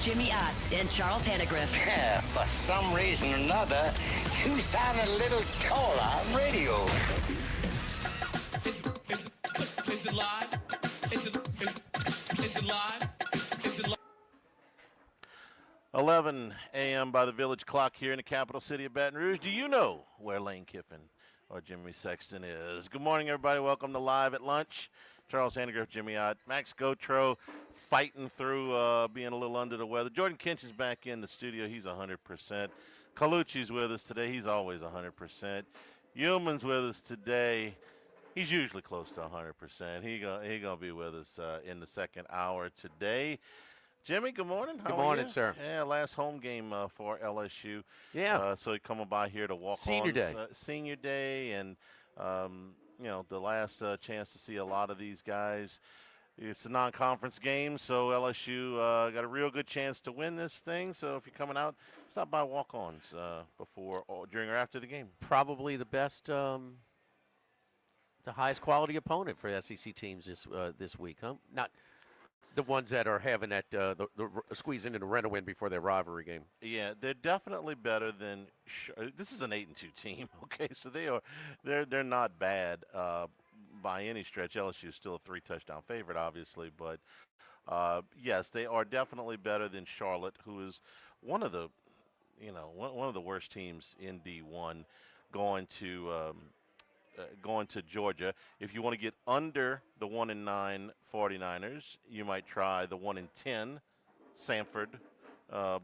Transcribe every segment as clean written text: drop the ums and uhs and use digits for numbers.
Jimmy Ott and Charles Hannegriff. For some reason or another, you sound a little taller on radio. Is it live? Is it live? Is it live? 11 a.m. by the village clock here in the capital city of Baton Rouge. Do you know where Lane Kiffin or Jimmy Sexton is? Good morning, everybody. Welcome to Live at Lunch. Charles Hannegriff, Jimmy Ott, Max Gotro fighting through being a little under the weather. Jordan Kinch is back in the studio. He's 100%. Colucci's with us today. He's always 100%. Yeoman's with us today. He's usually close to 100%. He gonna be with us in the second hour today. Jimmy, good morning. How Good are morning, you? sir. Yeah, last home game for LSU. Yeah. So he coming by here to walk Senior on day. Senior day, and the last chance to see a lot of these guys. It's a non-conference game, so LSU got a real good chance to win this thing. So if you're coming out, stop by Walk-Ons before, during, or after the game. Probably the best, the highest quality opponent for SEC teams this week, huh? Not the ones that are having that the squeezing in a rent-a-win before their rivalry game. Yeah, they're definitely better than. This is an 8-2 team. Okay, so they're not bad by any stretch. LSU is still a 3-touchdown favorite, obviously, but yes, they are definitely better than Charlotte, who is one of the worst teams in D1, going to Georgia. If you want to get under the 1-9 49ers, you might try the 1-10 Samford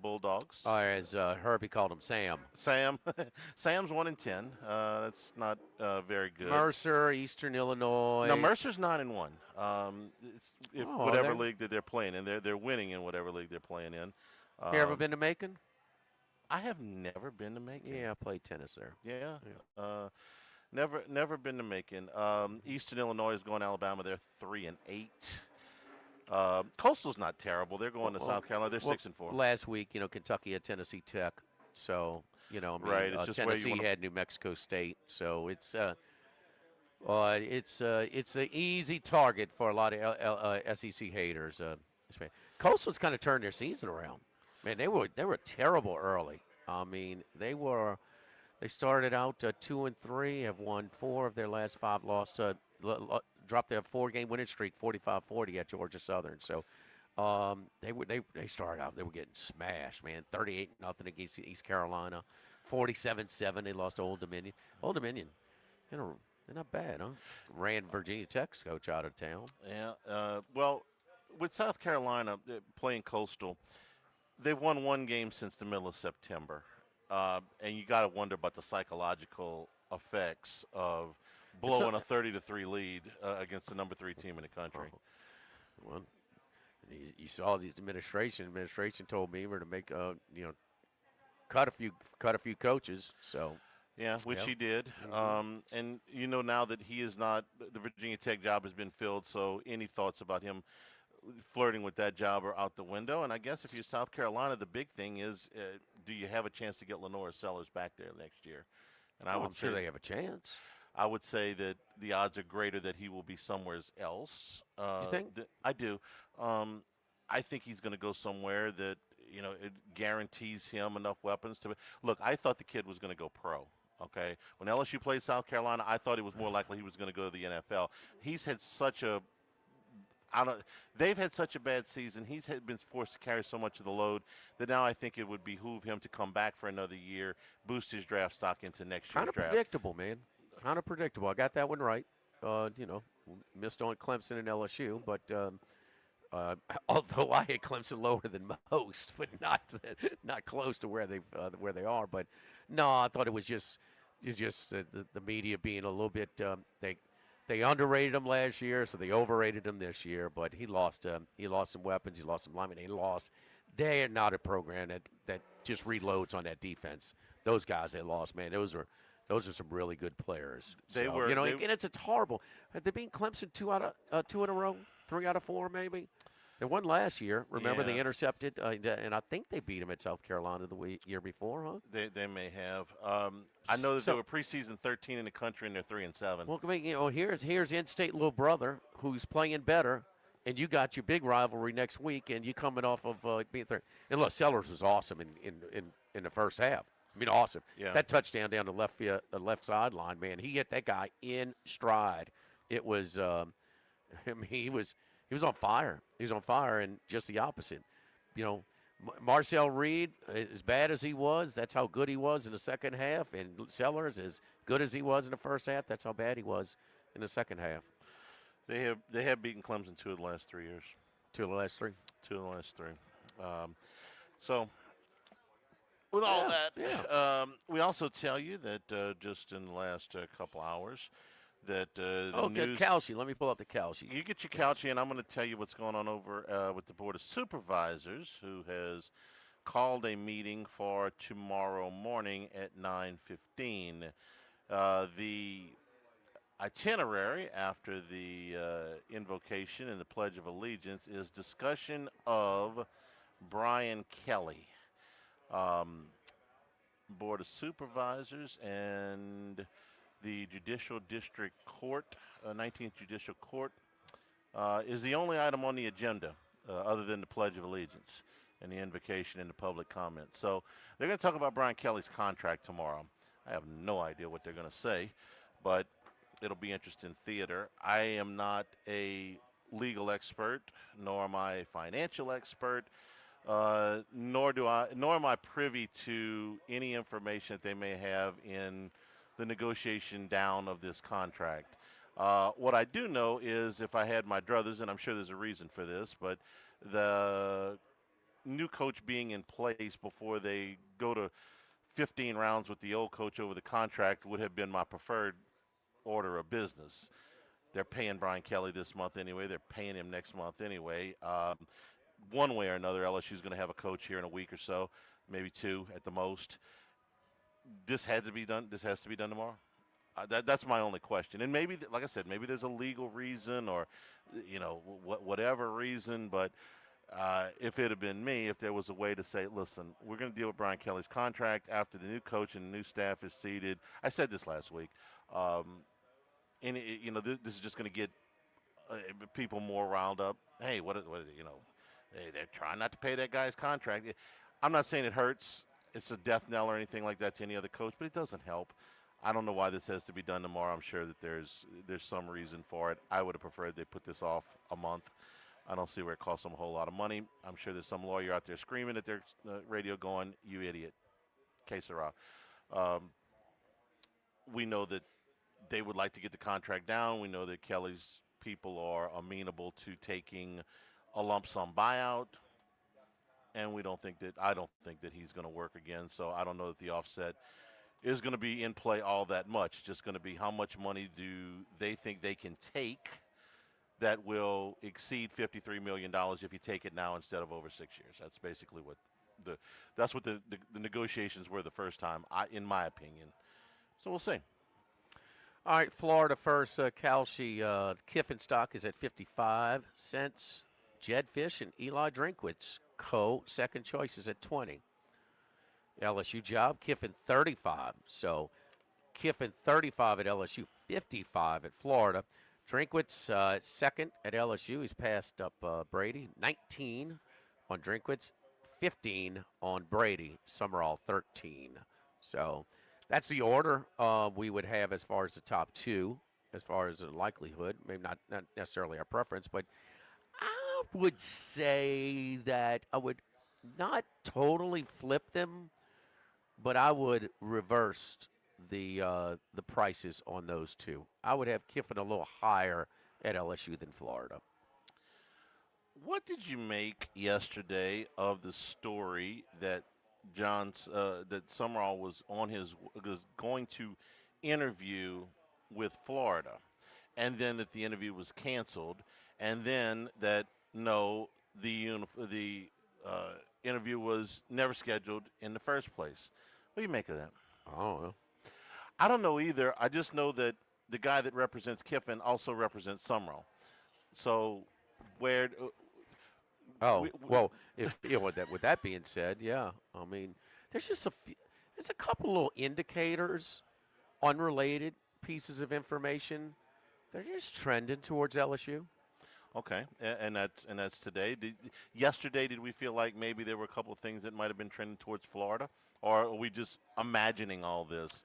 Bulldogs. As Herbie called him, Sam. Sam's 1-10. That's not very good. Mercer, Eastern Illinois. No, Mercer's 9-1. Whatever league that they're playing in, they're winning in whatever league they're playing in. You ever been to Macon? I have never been to Macon. Yeah, I played tennis there. Yeah. Never been to Macon. Eastern Illinois is going to Alabama. They're 3-8. Coastal's not terrible. They're going to South Carolina. They're 6-4. Last week, Kentucky had Tennessee Tech, so right. It's just Tennessee had New Mexico State, so it's an easy target for a lot of SEC haters. Coastal's kind of turned their season around. Man, they were terrible early. I mean, they started out 2-3, have won 4 of their last 5, dropped their 4-game winning streak, 45-40 at Georgia Southern. So they started out, they were getting smashed, man. 38-0 against East Carolina, 47-7. They lost to Old Dominion. Old Dominion, they're not bad, huh? Ran Virginia Tech's coach out of town. Yeah. Well, with South Carolina playing Coastal, they've won 1 game since the middle of September. And you got to wonder about the psychological effects of blowing a 30-3 lead against the number 3 team in the country. Well, you saw the administration. Administration told Beaver to make cut a few coaches. So yeah, which he did. Mm-hmm. And now that he is not, the Virginia Tech job has been filled. So any thoughts about him flirting with that job are out the window? And I guess if you're South Carolina, the big thing is, do you have a chance to get Lenora Sellers back there next year? And I'm sure they have a chance. I would say that the odds are greater that he will be somewhere else. You think? I do. I think he's going to go somewhere that it guarantees him enough weapons to. Look, I thought the kid was going to go pro. Okay, when LSU played South Carolina, I thought it was more likely he was going to go to the NFL. He's had such a they've had such a bad season. He's been forced to carry so much of the load that now I think it would behoove him to come back for another year, boost his draft stock into next year's draft. Kind of predictable, man. Kind of predictable. I got that one right. Missed on Clemson and LSU, but although I had Clemson lower than most, but not close to where they are. But no, I thought it was just the media being a little bit They underrated him last year, so they overrated him this year. But he lost some weapons. He lost some linemen. They are not a program that just reloads on that defense. Those guys they lost, man, those are some really good players. And it's horrible. Have they beat Clemson 2 in a row, 3 out of 4 maybe? They won last year. Remember, they intercepted, and I think they beat them at South Carolina the year before, huh? They may have. I know that they were preseason 13 in the country, and they're 3-7. Well, here's in-state little brother who's playing better and you got your big rivalry next week, and you coming off of being third. And look, Sellers was awesome in the first half. I mean, awesome. Yeah. That touchdown down the left sideline, man, he hit that guy in stride. It was, I mean, he was on fire. He was on fire, and just the opposite. You know, Marcel Reed, as bad as he was, that's how good he was in the second half. And Sellers, as good as he was in the first half, that's how bad he was in the second half. They have beaten Clemson 2 of the last 3 years. 2 of the last 3. 2 of the last 3. So with all that, we also tell you that just in the last couple hours that the news. Calci. Let me pull up the Calci. You get your Calci, and I'm going to tell you what's going on over with the Board of Supervisors, who has called a meeting for tomorrow morning at 9:15. The itinerary after the invocation and the Pledge of Allegiance is discussion of Brian Kelly. Board of Supervisors and the Judicial District Court, 19th Judicial Court, is the only item on the agenda other than the Pledge of Allegiance and the invocation and the public comment. So they're going to talk about Brian Kelly's contract tomorrow. I have no idea what they're going to say, but it'll be interesting theater. I am not a legal expert, nor am I a financial expert. Nor am I privy to any information that they may have in the negotiation down of this contract. What I do know is, if I had my druthers, and I'm sure there's a reason for this, but the new coach being in place before they go to 15 rounds with the old coach over the contract would have been my preferred order of business. They're paying Brian Kelly this month anyway. They're paying him next month anyway. One way or another, LSU is going to have a coach here in a week or so, maybe 2 at the most. This has to be done. This has to be done tomorrow. That's my only question. And maybe, like I said, maybe there's a legal reason or, whatever reason. But if it had been me, if there was a way to say, listen, we're going to deal with Brian Kelly's contract after the new coach and the new staff is seated. I said this last week. This is just going to get people more riled up. Hey, what they're trying not to pay that guy's contract. I'm not saying it hurts. It's a death knell or anything like that to any other coach, but it doesn't help. I don't know why this has to be done tomorrow. I'm sure that there's some reason for it. I would have preferred they put this off a month. I don't see where it costs them a whole lot of money. I'm sure there's some lawyer out there screaming at their radio going, "You idiot." Que sera. We know that they would like to get the contract down. We know that Kelly's people are amenable to taking a lump sum buyout, and I don't think that he's going to work again. So I don't know that the offset is going to be in play all that much. It's just going to be how much money do they think they can take that will exceed $53 million if you take it now instead of over 6 years. That's basically what the negotiations were the first time, in my opinion. So we'll see. All right, Florida first. Calci, Kiffin stock is at 55 cents. Jedfish and Eli Drinkwitz, second choice is at 20. LSU job, Kiffin 35. So Kiffin 35 at LSU, 55 at Florida. Drinkwitz second at LSU. He's passed up Brady. 19 on Drinkwitz, 15 on Brady. Summerall 13. So that's the order we would have as far as the top 2, as far as the likelihood. Maybe not necessarily our preference, but I would say that I would not totally flip them, but I would reverse the prices on those 2. I would have Kiffin a little higher at LSU than Florida. What did you make yesterday of the story that that Summerall was going to interview with Florida, and then that the interview was canceled, and then that the interview was never scheduled in the first place? What do you make of that? I don't know. I don't know either. I just know that the guy that represents Kiffin also represents Summerall. So where? With that being said, yeah. I mean, there's just there's a couple little indicators, unrelated pieces of information. They're just trending towards LSU. Okay, and that's today. Yesterday, did we feel like maybe there were a couple of things that might have been trending towards Florida, or are we just imagining all this?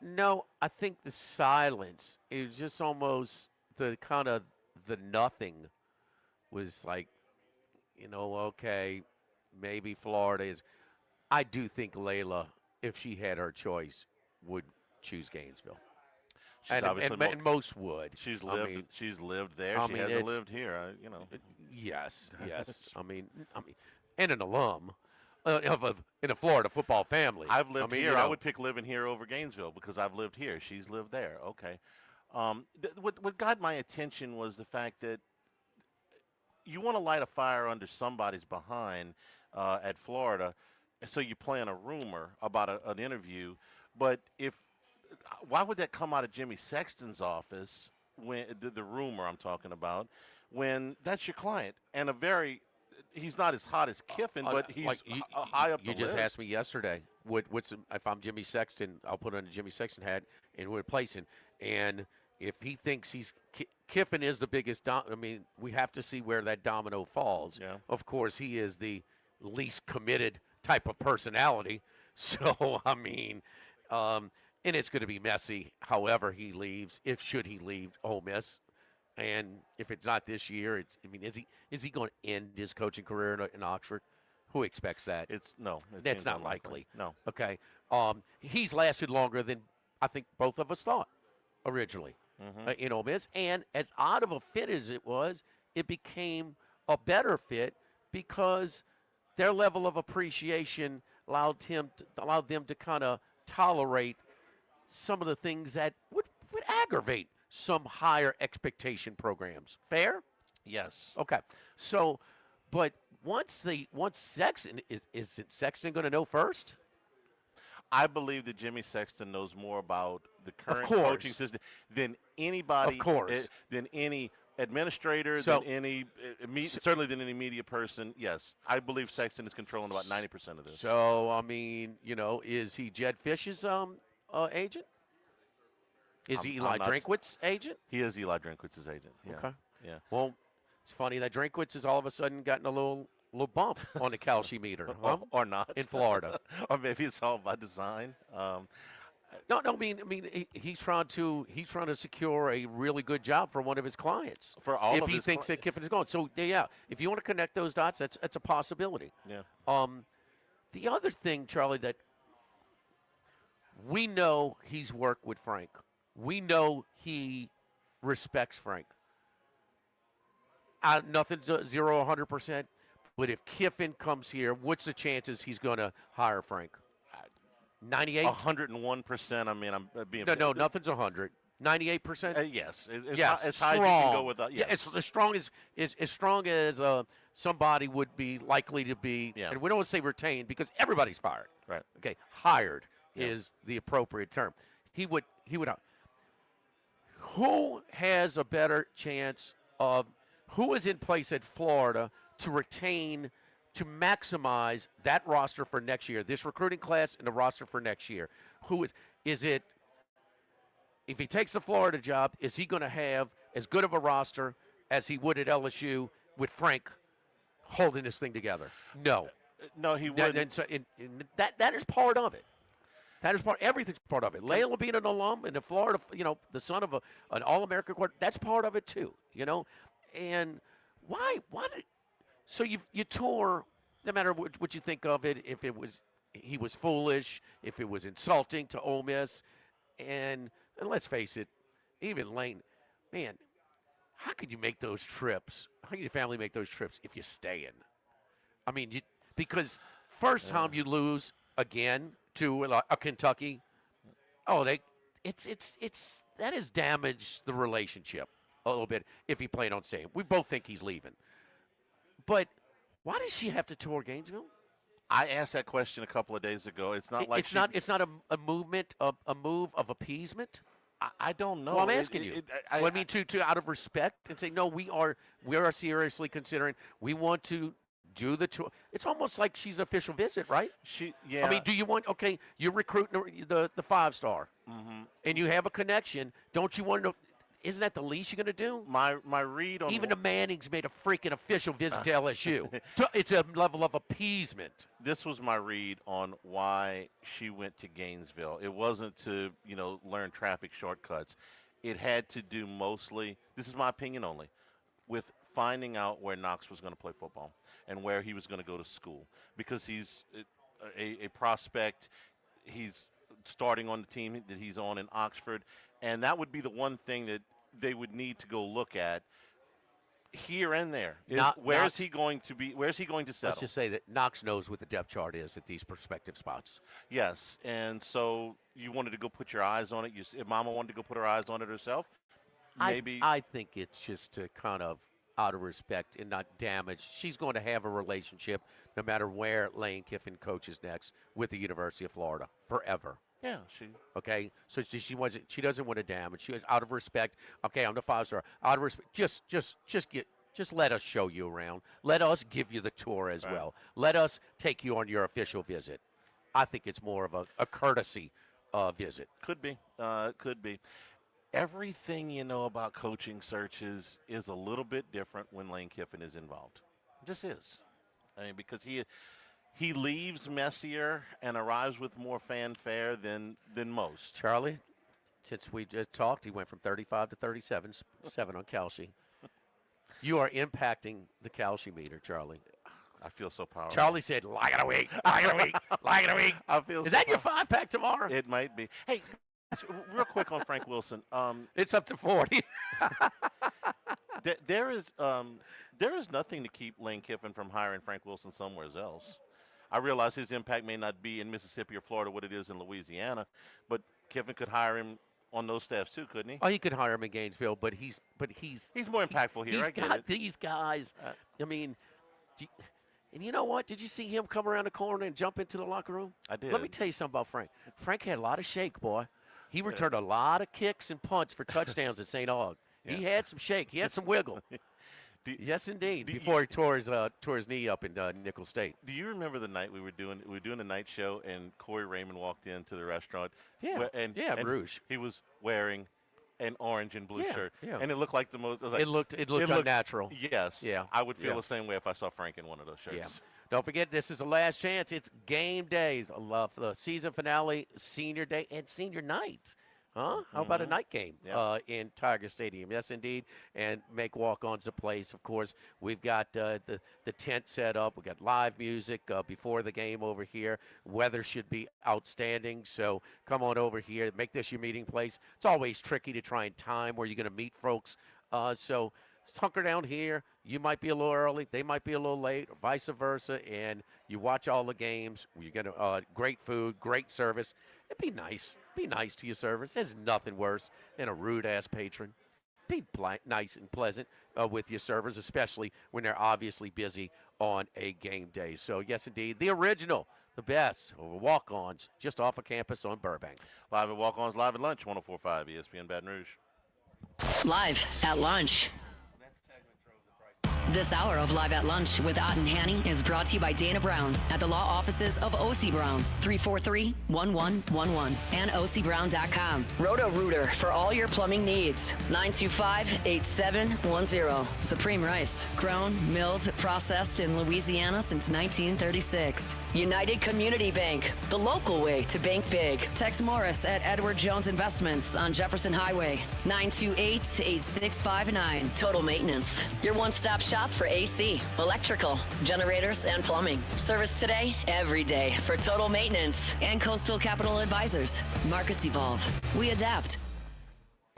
No, I think the silence is just almost the kind of the nothing was like, okay, maybe Florida is. I do think Layla, if she had her choice, would choose Gainesville, She's obviously and most would. she's I lived mean, she's lived there. I She mean, hasn't it's lived here. yes, yes. I mean, and an alum in a Florida football family. I've lived I mean, here. I would pick living here over Gainesville because I've lived here. She's lived there. Okay. What got my attention was the fact that you want to light a fire under somebody's behind at Florida, so you plan a rumor about an interview. But why would that come out of Jimmy Sexton's office when the rumor I'm talking about, when that's your client and he's not as hot as Kiffin, but he's high up the list. You just asked me yesterday, if I'm Jimmy Sexton, I'll put on a Jimmy Sexton hat and we're placing. And if he thinks Kiffin is the biggest, we have to see where that domino falls. Yeah. Of course, he is the least committed type of personality. So, and it's going to be messy however he leaves, should he leave Ole Miss. And if it's not this year, is he going to end his coaching career in Oxford? Who expects that? That's not likely. No. Okay. He's lasted longer than I think both of us thought originally in Ole Miss. And as odd of a fit as it was, it became a better fit because their level of appreciation allowed them to kind of tolerate some of the things that would aggravate some higher expectation programs. Fair? Yes. Okay. So, but once Sexton, is it Sexton going to know first? I believe that Jimmy Sexton knows more about the current course. coaching system than anybody. Of course. Than any administrator, So- certainly than any media person. Yes, I believe Sexton is controlling about 90% of this. So, is he Jed Fish's agent? Is he Eli Drinkwitz's agent? He is Eli Drinkwitz's agent. Yeah. Okay. Yeah. Well, it's funny that Drinkwitz has all of a sudden gotten a little bump on the Kalshi meter, huh? Or not in Florida. Or maybe it's all by design. No. He's trying to secure a really good job for one of his clients. For all if of he his thinks that Kiffin is going. So yeah, if you want to connect those dots, that's a possibility. Yeah. The other thing, Charlie, that we know he's worked with Frank. We know he respects Frank. Nothing's 100%. But if Kiffin comes here, what's the chances he's going to hire Frank? 98? 101%. I'm being No, nothing's 100. 98%. Yes. Yes, as high as you can go with. Yeah, Yes. it's as strong as somebody would be likely to be. Yeah. And we don't want to say retained because everybody's fired. Right. Okay, hired Yeah. is the appropriate term. He would. Who has a better chance of? Who is in place at Florida to retain, to maximize that roster for next year? This recruiting class and the roster for next year. Is it? If he takes the Florida job, is he going to have as good of a roster as he would at LSU with Frank holding this thing together? No. No, he wouldn't. That is part of it. That is everything's part of it. Layla being an alum and the Florida, the son of an All-American quarterback, that's part of it too, And why so you tore, no matter what you think of it, if he was foolish, if it was insulting to Ole Miss, and let's face it, even Lane, man, how could you make those trips? How could your family make those trips if you're staying? Because first time you lose again to a Kentucky, that has damaged the relationship a little bit if he planned on staying. We both think he's leaving. But why does she have to tour Gainesville? I asked that question a couple of days ago. It's not like it's not a movement, a move of appeasement. I don't know. Well, I'm asking you. To out of respect and say no, we are seriously considering. We want to do the tour. It's almost like she's an official visit, right? Yeah. Do you want? Okay, you're recruiting the 5-star, and you have a connection. Don't you want to? isn't that the least you're going to do? My read on Even the Mannings made a freaking official visit to LSU. It's a level of appeasement. this was my read on why she went to Gainesville. It wasn't to, learn traffic shortcuts. It had to do mostly, this is my opinion only, with finding out where Knox was going to play football and where he was going to go to school, because he's a prospect. He's starting on the team that he's on in Oxford, and that would be the one thing that they would need to go look at here and there. Where is he going to be? Where is he going to settle? Let's just say that Knox knows what the depth chart is at these prospective spots. Yes, and so you wanted to go put your eyes on it. If Mama wanted to go put her eyes on it herself, maybe. I think it's just to kind of out of respect and not damage. She's going to have a relationship no matter where Lane Kiffin coaches next with the University of Florida forever. Yeah, Okay, so she doesn't want to damage. She was out of respect. Okay, I'm the 5-star. Out of respect, just let us show you around. Let us give you the tour as well. Let us take you on your official visit. I think it's more of a courtesy visit. Could be. Could be. Everything you know about coaching searches is a little bit different when Lane Kiffin is involved. It just is. I mean, because he leaves messier and arrives with more fanfare than most. Charlie, since we just talked, he went from 35 to 37, 7 on Kalshi. You are impacting the Kalshi meter, Charlie. I feel so powerful. Charlie said, like it a week, like it a week, like it a week. I feel. Is that your 5-pack tomorrow? It might be. Hey, real quick on Frank Wilson. It's up to 40. There is nothing to keep Lane Kiffin from hiring Frank Wilson somewhere else. I realize his impact may not be in Mississippi or Florida what it is in Louisiana, but Kiffin could hire him on those staffs too, couldn't he? Oh, he could hire him in Gainesville, but he's more impactful here. He's got these guys. I mean, and you know what? Did you see him come around the corner and jump into the locker room? I did. Let me tell you something about Frank. Frank had a lot of shake, boy. He returned a lot of kicks and punts for touchdowns at St. Aug. Yeah. He had some shake. He had some wiggle. Yes, indeed. Before he tore his knee up in Nicholls State. Do you remember the night we were doing the night show and Corey Raymond walked into the restaurant? Yeah. And Rouge. He was wearing an orange and blue shirt. Yeah. And it looked like the most. It looked unnatural. Yes. Yeah. I would feel the same way if I saw Frank in one of those shirts. Yeah. Don't forget, this is the last chance. It's game day, the season finale, senior day, and senior night. Huh? How about a night game in Tiger Stadium? Yes, indeed. And make Walk-Ons a place. Of course, we've got the tent set up. We've got live music before the game over here. Weather should be outstanding, so come on over here. Make this your meeting place. It's always tricky to try and time where you're going to meet folks. So hunker down here. You might be a little early. They might be a little late, or vice versa. And you watch all the games. You're going to great food, great service. It'd be nice. Be nice to your servers. There's nothing worse than a rude-ass patron. Be nice and pleasant with your servers, especially when they're obviously busy on a game day. So, yes, indeed, the original, the best, Walk-Ons, just off of campus on Burbank. Live at Walk-Ons, live at lunch, 104.5 ESPN Baton Rouge. Live at lunch. This hour of Live at Lunch with Ott and Hanny is brought to you by Dana Brown at the law offices of O.C. Brown, 343-1111, and ocbrown.com. Roto-Rooter for all your plumbing needs, 925-8710. Supreme Rice, grown, milled, processed in Louisiana since 1936. United Community Bank, the local way to bank big. Tex Morris at Edward Jones Investments on Jefferson Highway, 928-8659. Total Maintenance, your one-stop shop for AC, electrical, generators, and plumbing. Service today, every day for Total Maintenance. And Coastal Capital Advisors. Markets evolve. We adapt.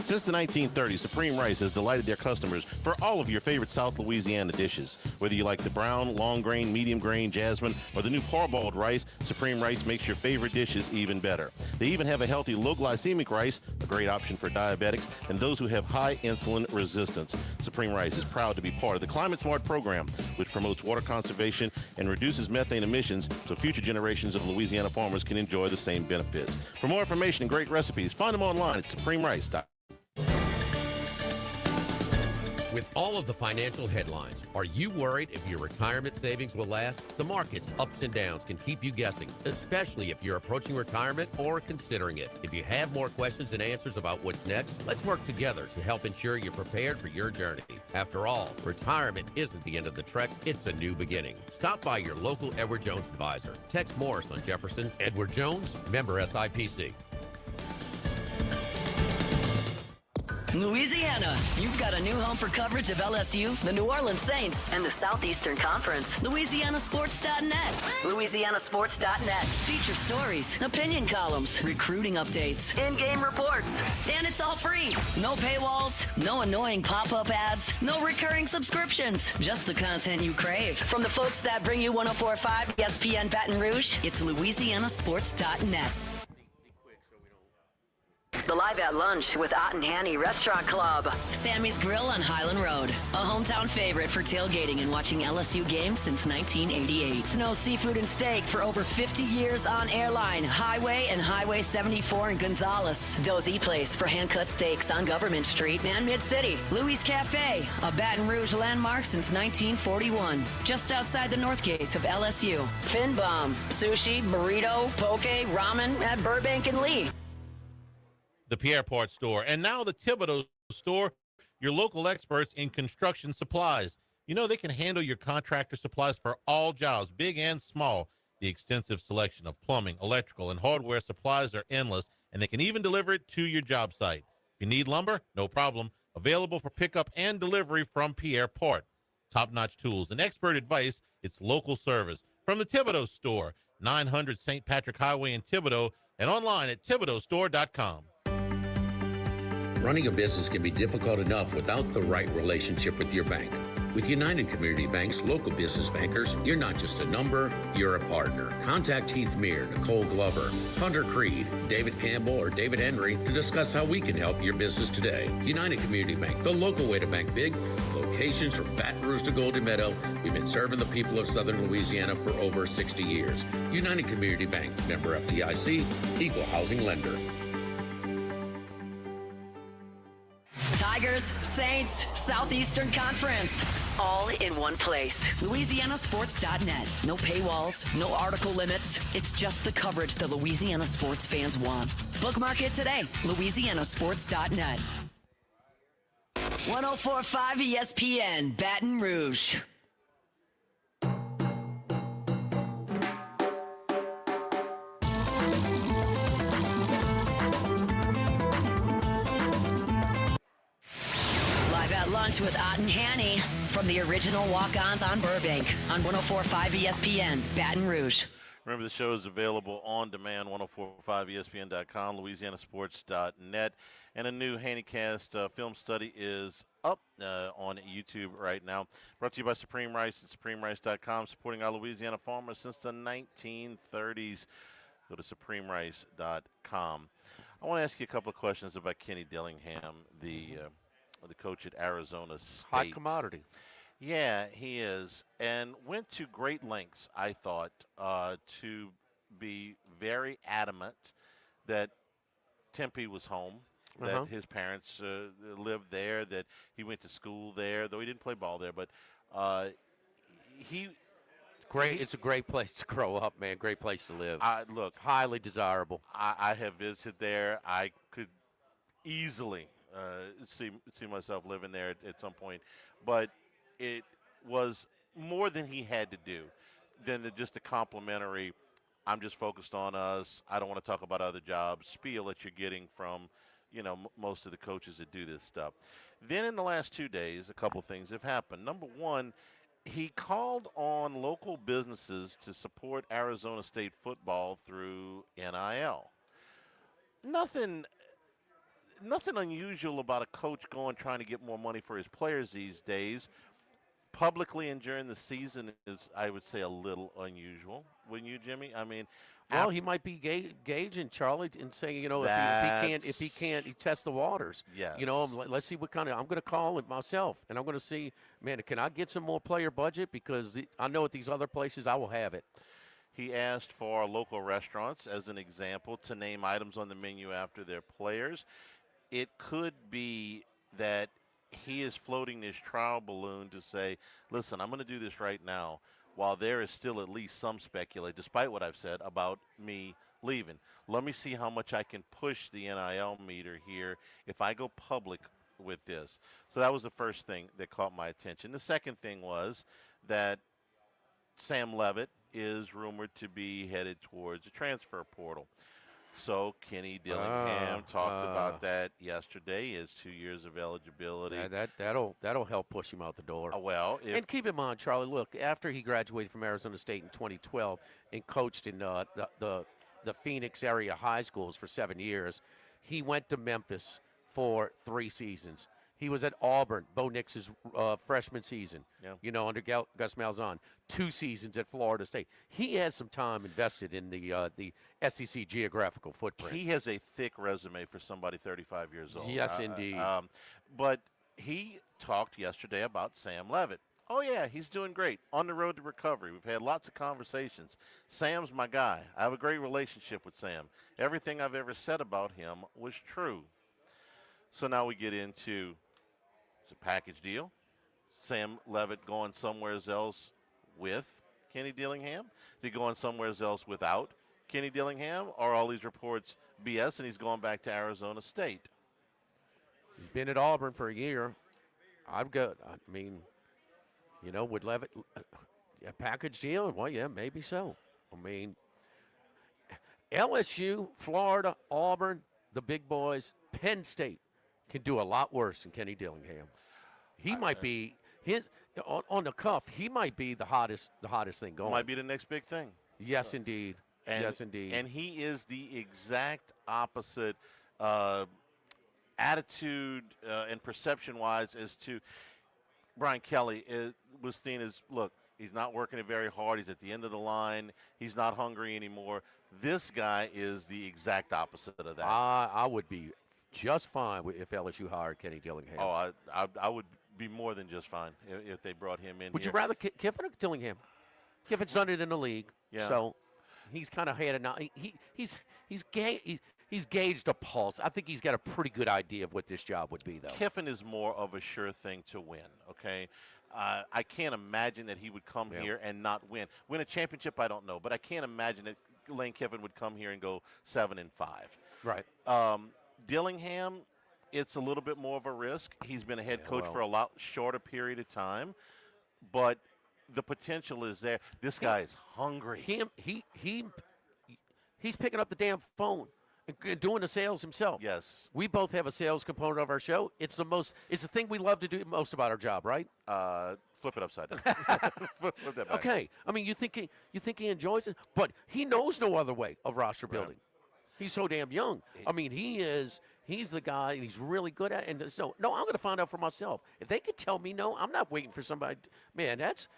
Since the 1930s, Supreme Rice has delighted their customers for all of your favorite South Louisiana dishes. Whether you like the brown, long grain, medium grain, jasmine, or the new parboiled rice, Supreme Rice makes your favorite dishes even better. They even have a healthy low glycemic rice, a great option for diabetics and those who have high insulin resistance. Supreme Rice is proud to be part of the Climate Smart program, which promotes water conservation and reduces methane emissions so future generations of Louisiana farmers can enjoy the same benefits. For more information and great recipes, find them online at supremerice.com. With all of the financial headlines, are you worried if your retirement savings will last? The market's ups and downs can keep you guessing, especially if you're approaching retirement or considering it. If you have more questions and answers about what's next, let's work together to help ensure you're prepared for your journey. After all, retirement isn't the end of the trek, it's a new beginning. Stop by your local Edward Jones advisor. Tex Morris on Jefferson. Edward Jones, member SIPC. Louisiana, you've got a new home for coverage of LSU, the New Orleans Saints, and the Southeastern Conference. LouisianaSports.net. LouisianaSports.net. Feature stories, opinion columns, recruiting updates, in-game reports. And it's all free. No paywalls, no annoying pop-up ads, no recurring subscriptions. Just the content you crave. From the folks that bring you 104.5 ESPN Baton Rouge, it's LouisianaSports.net. The Live at Lunch with Ott and Hanny Restaurant Club. Sammy's Grill on Highland Road. A hometown favorite for tailgating and watching LSU games since 1988. Snow Seafood and Steak for over 50 years on Airline, Highway, and Highway 74 in Gonzales. Dozy Place for hand-cut steaks on Government Street and Mid-City. Louis Cafe, a Baton Rouge landmark since 1941. Just outside the north gates of LSU. Fin Bomb, sushi, burrito, poke, ramen at Burbank and Lee. The Pierre Part Store, and now the Thibodeau Store, your local experts in construction supplies. You know they can handle your contractor supplies for all jobs, big and small. The extensive selection of plumbing, electrical, and hardware supplies are endless, and they can even deliver it to your job site. If you need lumber, no problem. Available for pickup and delivery from Pierre Part. Top-notch tools and expert advice, it's local service. From the Thibodeau Store, 900 St. Patrick Highway in Thibodeau, and online at thibodeaustore.com. Running a business can be difficult enough without the right relationship with your bank. With United Community Bank's local business bankers, you're not just a number, you're a partner. Contact Heath Meir, Nicole Glover, Hunter Creed, David Campbell, or David Henry to discuss how we can help your business today. United Community Bank, the local way to bank big. Locations from Baton Rouge to Golden Meadow. We've been serving the people of Southern Louisiana for over 60 years. United Community Bank, member FDIC, equal housing lender. Tigers, Saints, Southeastern Conference. All in one place. LouisianaSports.net. No paywalls, no article limits. It's just the coverage the Louisiana sports fans want. Bookmark it today. LouisianaSports.net. 104.5 ESPN, Baton Rouge. Lunch with Ott and Hanny from the original Walkons on Burbank on 104.5 ESPN, Baton Rouge. Remember, the show is available on demand, 1045ESPN.com, LouisianaSports.net, and a new Hannycast film study is up on YouTube right now. Brought to you by Supreme Rice at SupremeRice.com, supporting our Louisiana farmers since the 1930s. Go to SupremeRice.com. I want to ask you a couple of questions about Kenny Dillingham, the coach at Arizona State. Hot commodity. Yeah, he is, and went to great lengths, I thought, to be very adamant that Tempe was home, that his parents lived there, that he went to school there, though he didn't play ball there, but It's a great place to grow up, man. Great place to live. Look, it's highly desirable. I have visited there. I could easily see myself living there at some point, but it was more than he had to do than just a complimentary, I'm just focused on us, I don't want to talk about other jobs spiel that you're getting from most of the coaches that do this stuff. Then in the last 2 days, a couple things have happened. Number one, he called on local businesses to support Arizona State football through NIL. Nothing unusual about a coach trying to get more money for his players these days. Publicly and during the season is, I would say, a little unusual. Wouldn't you, Jimmy? I mean, well, he might be gauging Charlie and saying, if he can't, he tests the waters. Yes. Let's see what kind of. I'm going to call it myself, and I'm going to see, man, can I get some more player budget, because I know at these other places I will have it. He asked for local restaurants, as an example, to name items on the menu after their players. It could be that he is floating this trial balloon to say, listen, I'm going to do this right now while there is still at least some speculation, despite what I've said, about me leaving. Let me see how much I can push the NIL meter here if I go public with this. So that was the first thing that caught my attention. The second thing was that Sam Levitt is rumored to be headed towards a transfer portal. So Kenny Dillingham talked about that yesterday, his 2 years of eligibility. That'll help push him out the door. And keep in mind, Charlie, look, after he graduated from Arizona State in 2012 and coached in the Phoenix area high schools for 7 years, he went to Memphis for 3 seasons. He was at Auburn, Bo Nix's freshman season, under Gus Malzahn. 2 seasons at Florida State. He has some time invested in the SEC geographical footprint. He has a thick resume for somebody 35 years old. Yes, indeed. But he talked yesterday about Sam Levitt. Oh, yeah, he's doing great. On the road to recovery. We've had lots of conversations. Sam's my guy. I have a great relationship with Sam. Everything I've ever said about him was true. So now we get into it's a package deal. Sam Levitt going somewhere else with Kenny Dillingham? Is he going somewhere else without Kenny Dillingham? Or are all these reports BS and he's going back to Arizona State? He's been at Auburn for a year. Would Levitt a package deal? Well, yeah, maybe so. LSU, Florida, Auburn, the big boys, Penn State can do a lot worse than Kenny Dillingham. He might be on the cuff. He might be the hottest thing going. Might be the next big thing. Yes, indeed. Yes, indeed. And he is the exact opposite attitude and perception-wise as to Brian Kelly was seen as, look, he's not working it very hard. He's at the end of the line. He's not hungry anymore. This guy is the exact opposite of that. I would be just fine if LSU hired Kenny Dillingham. Oh, I would be more than just fine if they brought him in. Would you rather Kiffin or Dillingham? Kiffin's done it in the league, so he's kind of had enough. He's gauged a pulse. I think he's got a pretty good idea of what this job would be, though. Kiffin is more of a sure thing to win, okay? I can't imagine that he would come here and not win. Win a championship, I don't know, but I can't imagine that Lane Kiffin would come here and go 7-5. Right. Dillingham, it's a little bit more of a risk. He's been a head coach for a lot shorter period of time, but the potential is there. This guy is hungry. He's picking up the damn phone and doing the sales himself. Yes. We both have a sales component of our show. It's the thing we love to do most about our job, right? Flip it upside down. Flip that back. Okay. You think he enjoys it, but he knows no other way of roster building. He's so damn young. He's the guy, and he's really good at it. And so, no, I'm going to find out for myself. If they could tell me no, I'm not waiting for somebody. Man, that's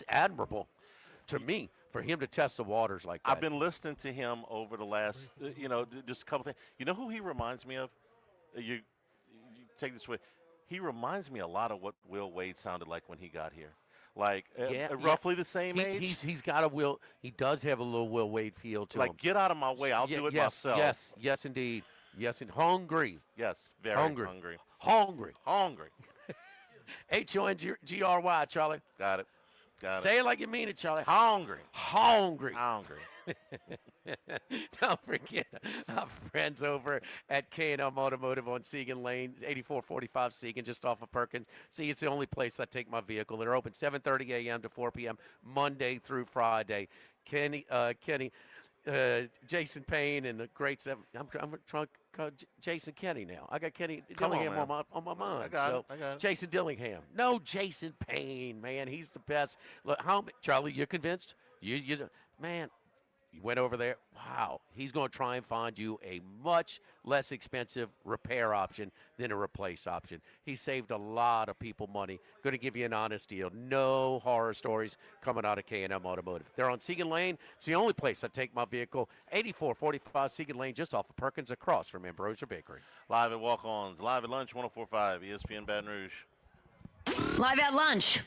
admirable to me for him to test the waters like that. I've been listening to him over the last, just a couple things. You know who he reminds me of? You take this way. He reminds me a lot of what Will Wade sounded like when he got here. Like roughly the same age. He's got a Will. He does have a little Will Wade feel to him. Like, get out of my way. I'll do it myself. Yes, indeed. Yes, and hungry. Yes, very hungry. Hungry. H-O-N-G-R-Y, Charlie. Got it. Say it like you mean it, Charlie. Hungry. Don't forget our friends over at K&M Automotive on Segan Lane, 8445 Segan, just off of Perkins. See, it's the only place I take my vehicle. They're open 7:30 a.m. to 4 p.m. Monday through Friday. Jason Payne and the great seven. I'm trying to call Jason Kenny now. I got Kenny Dillingham on my mind. I got it. Jason Dillingham. No, Jason Payne, man. He's the best. Look, Charlie, you're convinced? Man, you went over there. Wow. He's going to try and find you a much less expensive repair option than a replace option. He saved a lot of people money. Going to give you an honest deal. No horror stories coming out of K&M Automotive. They're on Segan Lane. It's the only place I take my vehicle. 8445 Segan Lane, just off of Perkins, across from Ambrosia Bakery. Live at Walk-Ons. Live at lunch, 104.5 ESPN Baton Rouge. Live at lunch.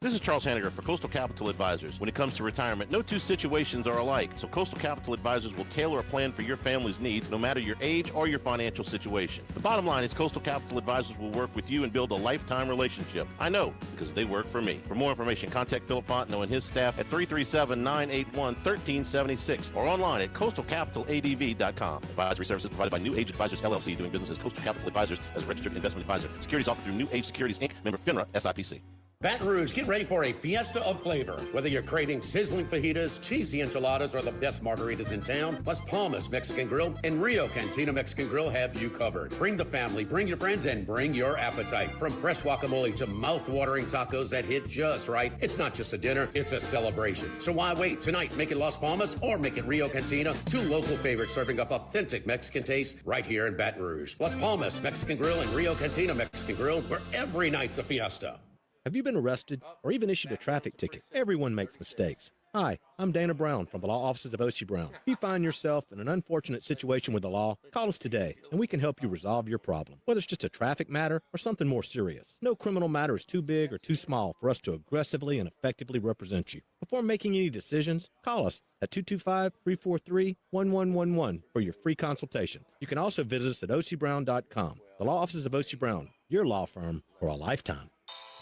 This is Charles Hanniger for Coastal Capital Advisors. When it comes to retirement, no two situations are alike, so Coastal Capital Advisors will tailor a plan for your family's needs no matter your age or your financial situation. The bottom line is Coastal Capital Advisors will work with you and build a lifetime relationship. I know, because they work for me. For more information, contact Philip Fontenot and his staff at 337-981-1376 or online at coastalcapitaladv.com. Advisory services provided by New Age Advisors, LLC, doing business as Coastal Capital Advisors as a registered investment advisor. Securities offered through New Age Securities, Inc., member FINRA, SIPC. Baton Rouge, get ready for a fiesta of flavor. Whether you're craving sizzling fajitas, cheesy enchiladas, or the best margaritas in town, Las Palmas Mexican Grill and Rio Cantina Mexican Grill have you covered. Bring the family, bring your friends, and bring your appetite. From fresh guacamole to mouth-watering tacos that hit just right, it's not just a dinner, it's a celebration. So why wait? Tonight, make it Las Palmas or make it Rio Cantina, two local favorites serving up authentic Mexican taste right here in Baton Rouge. Las Palmas Mexican Grill and Rio Cantina Mexican Grill, where every night's a fiesta. Have you been arrested or even issued a traffic ticket? Everyone makes mistakes. Hi, I'm Dana Brown from the law offices of O.C. Brown. If you find yourself in an unfortunate situation with the law, call us today and we can help you resolve your problem, whether it's just a traffic matter or something more serious. No criminal matter is too big or too small for us to aggressively and effectively represent you. Before making any decisions, call us at 225-343-1111 for your free consultation. You can also visit us at ocbrown.com. The law offices of O.C. Brown, your law firm for a lifetime.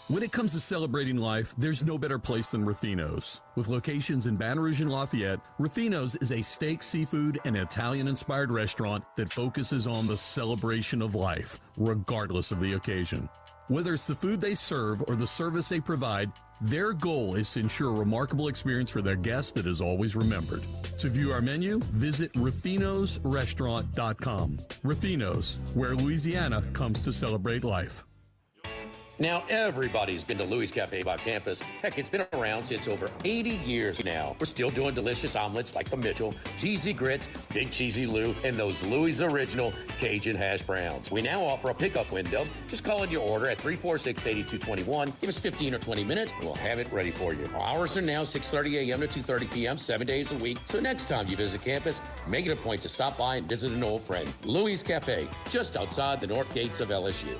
When it comes to celebrating life, there's no better place than Ruffino's. With locations in Baton Rouge and Lafayette, Ruffino's is a steak, seafood, and Italian-inspired restaurant that focuses on the celebration of life, regardless of the occasion. Whether it's the food they serve or the service they provide, their goal is to ensure a remarkable experience for their guests that is always remembered. To view our menu, visit ruffinosrestaurant.com. Ruffino's, where Louisiana comes to celebrate life. Now, everybody's been to Louis Cafe by campus. Heck, it's been around since over 80 years now. We're still doing delicious omelets like the Mitchell, cheesy grits, big cheesy Lou, and those Louis' original Cajun hash browns. We now offer a pickup window. Just call in your order at 346-8221. Give us 15 or 20 minutes, and we'll have it ready for you. Our hours are now 6:30 a.m. to 2:30 p.m., 7 days a week. So next time you visit campus, make it a point to stop by and visit an old friend. Louis Cafe, just outside the north gates of LSU.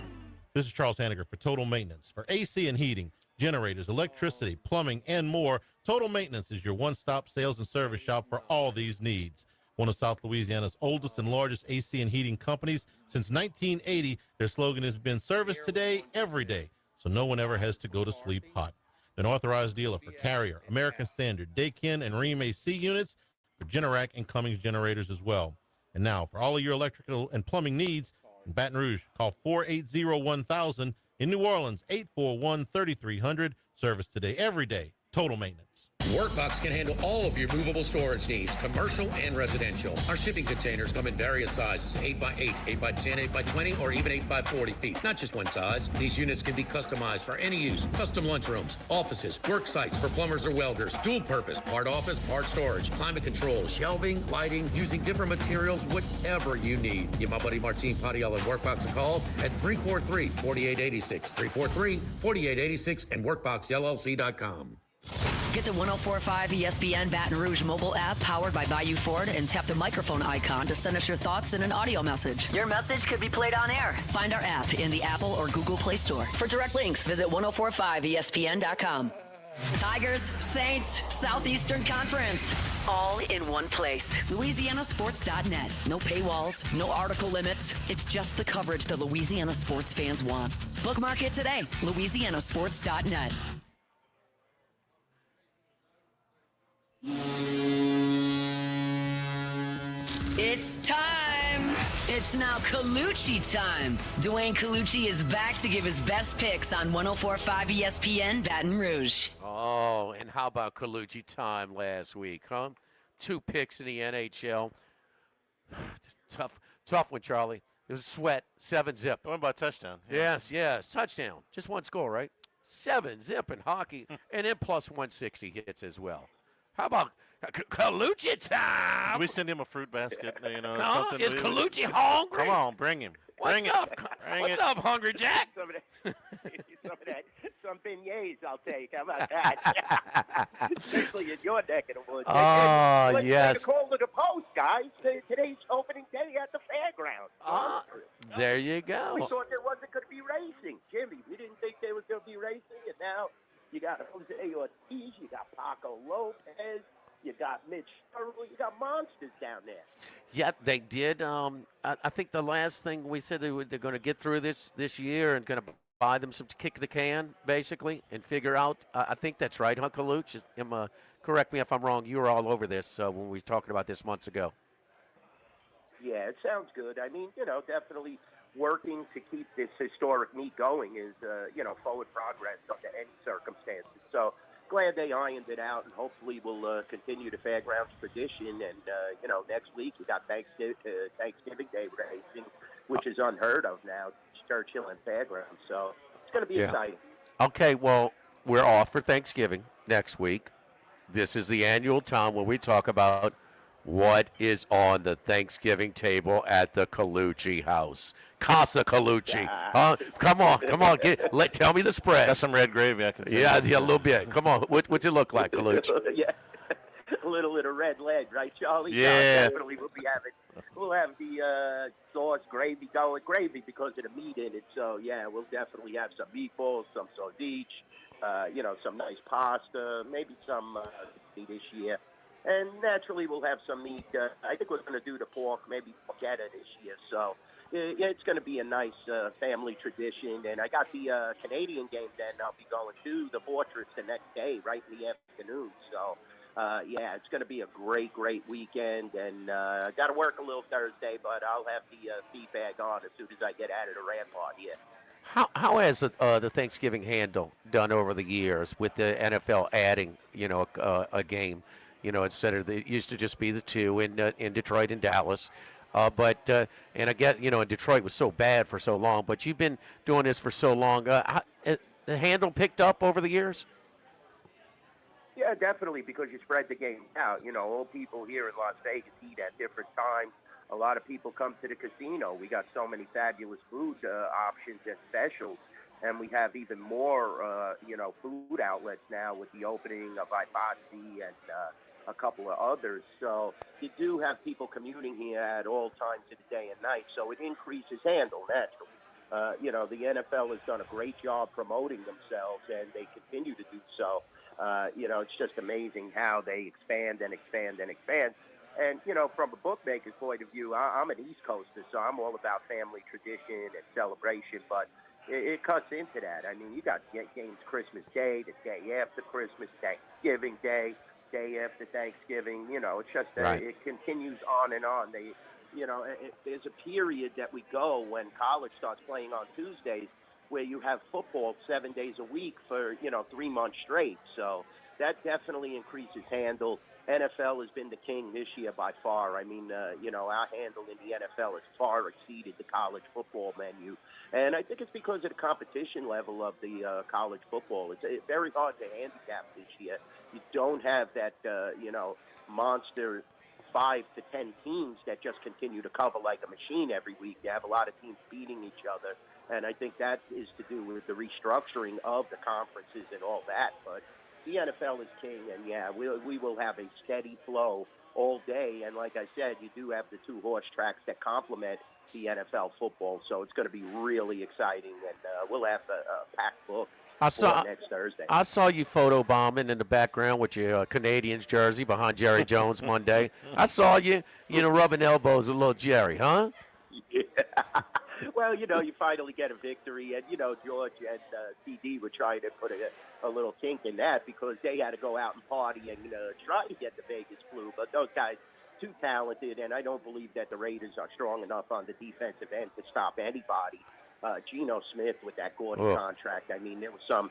This is Charles Hanniger for Total Maintenance. For AC and heating, generators, electricity, plumbing, and more, Total Maintenance is your one-stop sales and service shop for all these needs. One of South Louisiana's oldest and largest AC and heating companies. Since 1980, their slogan has been service today, every day, so no one ever has to go to sleep hot. An authorized dealer for Carrier, American Standard, Daikin, and Rheem AC units, for Generac and Cummins generators as well. And now, for all of your electrical and plumbing needs, in Baton Rouge, call 480-1000. In New Orleans, 841-3300. Service today, every day. Total Maintenance. Workbox can handle all of your movable storage needs, commercial and residential. Our shipping containers come in various sizes, 8x8, 8x10, 8x20, or even 8x40 feet. Not just one size. These units can be customized for any use. Custom lunchrooms, offices, work sites for plumbers or welders, dual purpose, part office, part storage, climate control, shelving, lighting, using different materials, whatever you need. Give my buddy Martin Padiel and Workbox a call at 343-4886, 343-4886, and workboxllc.com. Get the 104.5 ESPN Baton Rouge mobile app powered by Bayou Ford and tap the microphone icon to send us your thoughts in an audio message. Your message could be played on air. Find our app in the Apple or Google Play Store. For direct links, visit 1045ESPN.com. Tigers, Saints, Southeastern Conference. All in one place. LouisianaSports.net. No paywalls, no article limits. It's just the coverage the Louisiana sports fans want. Bookmark it today. LouisianaSports.net. It's time. It's now Colucci time. Dwayne Colucci is back to give his best picks on 104.5 ESPN Baton Rouge. Oh, and how about Colucci time last week, huh? 2 picks in the NHL. Tough one, Charlie. It was sweat, 7-zip. Going by touchdown. Yeah. Yes, touchdown. Just one score, right? 7-zip in hockey, and then plus 160 hits as well. How about Colucci time? Can we send him a fruit basket? You know, no, something is Colucci hungry? Come on, bring him. What's up, Hungry Jack? Some beignets I'll take. How about that? Especially in your neck of the woods. Oh, yes. Call to the post, guys. Today's opening day at the fairgrounds. There you go. We thought there wasn't going to be racing. Jimmy, we didn't think there was going to be racing, and now you got all Marco Lopez. You got Mitch Sherrill. You got monsters down there. Yeah, they did. I think the last thing we said they're going to get through this year and going to buy them some kick the can, basically, and figure out. I think that's right, huh, Kaluch? Correct me if I'm wrong. You were all over this when we were talking about this months ago. Yeah, it sounds good. I mean, definitely working to keep this historic meet going is, forward progress under any circumstances. So glad they ironed it out, and hopefully we'll continue the Fairgrounds tradition. And, next week you got Thanksgiving Day racing, which is unheard of now, Churchill and Fairgrounds. So it's going to be exciting. Okay, well, we're off for Thanksgiving next week. This is the annual time when we talk about what is on the Thanksgiving table at the Colucci house. Casa Colucci. Huh? Come on. Tell me the spread. Got some red gravy, I can tell. Yeah, a little bit. Come on. What's it look like, Colucci? Yeah. A little bit of red lead, right, Charlie? Yeah. No, definitely we'll have the sauce gravy because of the meat in it. So, yeah, we'll definitely have some meatballs, some sordich, some nice pasta, maybe some meat this year. And naturally, we'll have some meat. I think we're going to do the pork, maybe porchetta this year. So it's going to be a nice family tradition. And I got the Canadian game then. I'll be going to the Fortress the next day, right in the afternoon. So, it's going to be a great, great weekend. And I got to work a little Thursday, but I'll have the feed bag on as soon as I get out of the rampart here. How has the Thanksgiving handle done over the years with the NFL adding, a game? Instead of it used to just be the two in Detroit and Dallas, and I get and Detroit was so bad for so long. But you've been doing this for so long. The handle picked up over the years. Yeah, definitely, because you spread the game out. All people here in Las Vegas eat at different times. A lot of people come to the casino. We got so many fabulous food options and specials. And we have even more, food outlets now with the opening of Ibasi and a couple of others. So you do have people commuting here at all times of the day and night. So it increases handle naturally. The NFL has done a great job promoting themselves, and they continue to do so. It's just amazing how they expand and expand and expand. And, from a bookmaker's point of view, I'm an East Coaster, so I'm all about family tradition and celebration. But it cuts into that. I mean, you got games Christmas Day, the day after Christmas, Thanksgiving Day, day after Thanksgiving. It's just it continues on and on. There's a period that we go when college starts playing on Tuesdays where you have football 7 days a week for 3 months straight. So that definitely increases handle. NFL has been the king this year by far. I mean, our handle in the NFL has far exceeded the college football menu. And I think it's because of the competition level of the college football. It's very hard to handicap this year. You don't have that, monster 5 to 10 teams that just continue to cover like a machine every week. You have a lot of teams beating each other. And I think that is to do with the restructuring of the conferences and all that. But the NFL is king, and we will have a steady flow all day. And like I said, you do have the 2 horse tracks that complement the NFL football, so it's going to be really exciting, and we'll have a packed book for next Thursday. I saw you photobombing in the background with your Canadians jersey behind Jerry Jones Monday. I saw you, rubbing elbows with little Jerry, huh? Yeah. Well, you finally get a victory, and, George and CD were trying to put a little kink in that because they had to go out and party and try to get the Vegas flu. But those guys, too talented, and I don't believe that the Raiders are strong enough on the defensive end to stop anybody. Geno Smith with that Gordon contract. I mean, there was some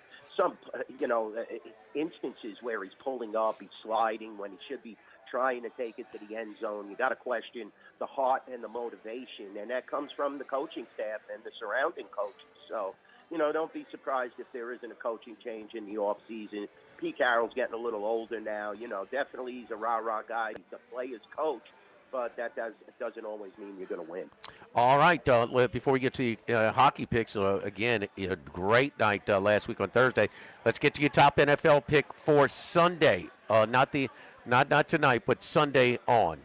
instances where he's pulling up, he's sliding when he should be trying to take it to the end zone. You got to question the heart and the motivation, and that comes from the coaching staff and the surrounding coaches. So, don't be surprised if there isn't a coaching change in the offseason. Pete Carroll's getting a little older now. Definitely he's a rah-rah guy. He's a player's coach, but that doesn't always mean you're going to win. All right, before we get to hockey picks, again, a great night last week on Thursday. Let's get to your top NFL pick for Sunday. Not tonight, but Sunday on.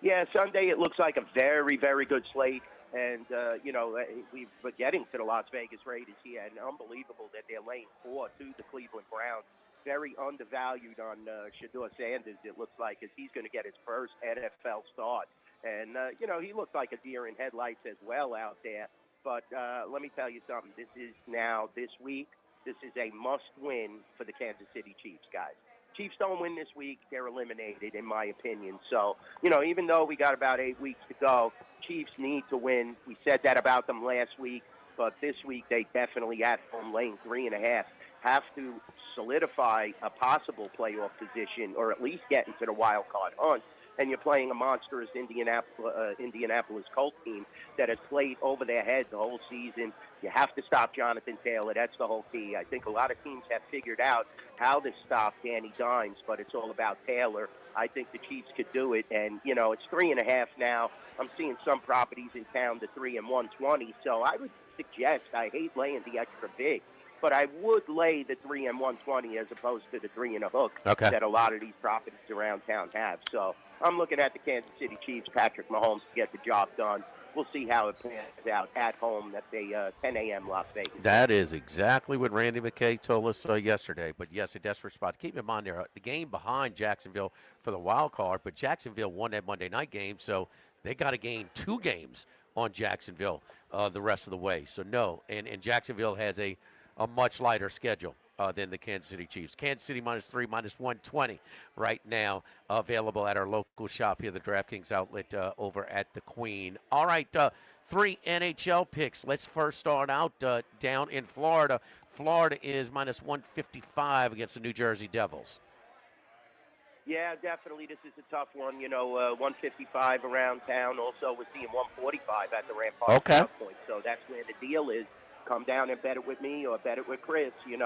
Yeah, Sunday it looks like a very, very good slate. And, we're getting to the Las Vegas Raiders here, and unbelievable that they're laying 4 to the Cleveland Browns. very undervalued on Shador Sanders, it looks like, as he's going to get his first NFL start. And, he looked like a deer in headlights as well out there. But let me tell you something. This week, this is a must-win for the Kansas City Chiefs, guys. Chiefs don't win this week, they're eliminated, in my opinion. So, even though we got about 8 weeks to go, Chiefs need to win. We said that about them last week, but this week they definitely, at home, laying 3.5, have to solidify a possible playoff position or at least get into the wild card hunt. And you're playing a monstrous Indianapolis Colts team that has played over their head the whole season. You have to stop Jonathan Taylor. That's the whole key. I think a lot of teams have figured out how to stop Danny Dimes, but it's all about Taylor. I think the Chiefs could do it. And, it's 3.5 now. I'm seeing some properties in town to 3 and 120. So I would suggest, I hate laying the extra big, but I would lay the 3 and 120 as opposed to the 3 and a hook that a lot of these properties around town have. So I'm looking at the Kansas City Chiefs, Patrick Mahomes, to get the job done. We'll see how it pans out at home at the 10 a.m. Las Vegas. That is exactly what Randy McKay told us yesterday. But, yes, a desperate spot. Keep in mind, they're the game behind Jacksonville for the wild card, but Jacksonville won that Monday night game, so they got to gain 2 games on Jacksonville the rest of the way. So, no, and Jacksonville has a much lighter schedule than the Kansas City Chiefs. Kansas City -3, -120 right now, available at our local shop here, the DraftKings outlet over at the Queen. All right, 3 NHL picks. Let's first start out down in Florida. Florida is -155 against the New Jersey Devils. Yeah, definitely. This is a tough one. 155 around town. Also, we're seeing 145 at the Rampart South Point. So that's where the deal is. Come down and bet it with me or bet it with Chris. You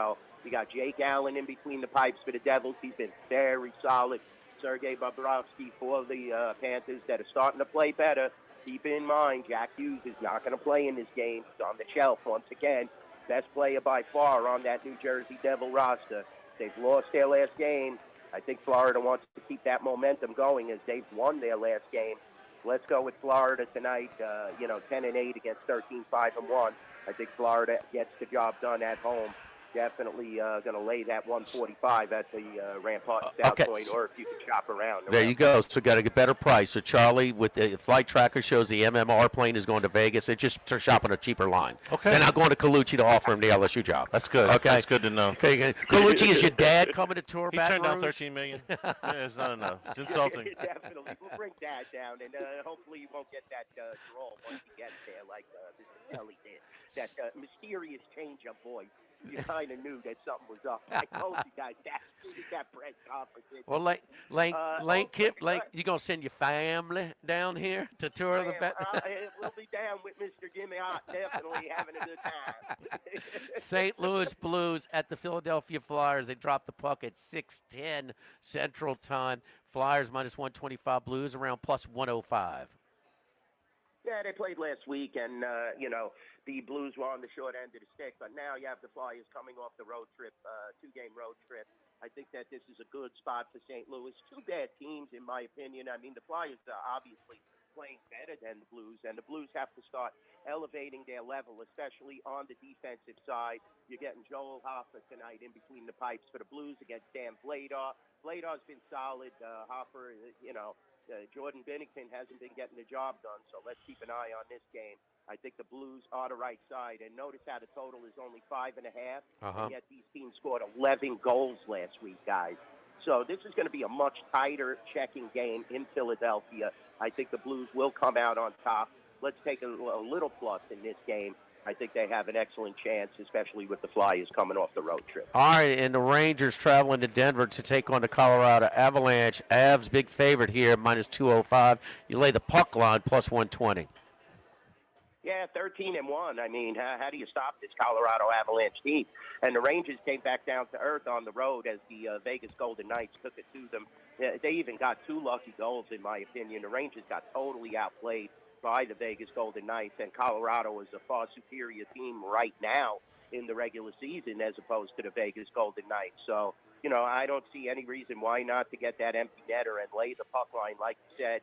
got Jake Allen in between the pipes for the Devils. He's been very solid. Sergei Bobrovsky for the Panthers that are starting to play better. Keep in mind, Jack Hughes is not going to play in this game. He's on the shelf once again. Best player by far on that New Jersey Devil roster. They've lost their last game. I think Florida wants to keep that momentum going as they've won their last game. Let's go with Florida tonight, 10-8 against 13-5-1. I think Florida gets the job done at home. Definitely going to lay that 145 at the Rampart South Point, or if you can shop around. There you go. So got a better price. So Charlie, with the flight tracker, shows the MMR plane is going to Vegas. They're just shopping a cheaper line. Okay. They're not going to Colucci to offer him the LSU job. That's good. Okay. That's good to know. Okay. Colucci, is your dad coming to tour He Baton turned Rouge? down $13 million. Yeah, it's not enough. It's insulting. Definitely. We'll bring Dad down, and hopefully you won't get that draw once he gets there like Mr. Kelly did. That mysterious change of voice. You kind of knew that something was up. I told you guys that press conference. Well, Lane, you gonna send your family down here to tour the bet? We'll be down with Mr. Jimmy Ott, definitely having a good time. St. Louis Blues at the Philadelphia Flyers. They dropped the puck at 6:10 Central Time. Flyers -125, Blues around +105. Yeah, they played last week, and, the Blues were on the short end of the stick. But now you have the Flyers coming off the road trip, 2-game road trip. I think that this is a good spot for St. Louis. 2 bad teams, in my opinion. I mean, the Flyers are obviously playing better than the Blues, and the Blues have to start elevating their level, especially on the defensive side. You're getting Joel Hoffa tonight in between the pipes for the Blues against Dan Vladar. Vladar's been solid. Hoffa, Jordan Binnington hasn't been getting the job done, so let's keep an eye on this game. I think the Blues are the right side, and notice how the total is only 5.5, and yet these teams scored 11 goals last week, guys. So this is going to be a much tighter checking game in Philadelphia. I think the Blues will come out on top. Let's take a little plus in this game. I think they have an excellent chance, especially with the Flyers coming off the road trip. All right, and the Rangers traveling to Denver to take on the Colorado Avalanche. Avs, big favorite here, -205. You lay the puck line +120. Yeah, 13-1. I mean, how do you stop this Colorado Avalanche team? And the Rangers came back down to earth on the road as the Vegas Golden Knights took it to them. They even got 2 lucky goals, in my opinion. The Rangers got totally outplayed by the Vegas Golden Knights, and Colorado is a far superior team right now in the regular season as opposed to the Vegas Golden Knights. So, I don't see any reason why not to get that empty netter and lay the puck line, like you said,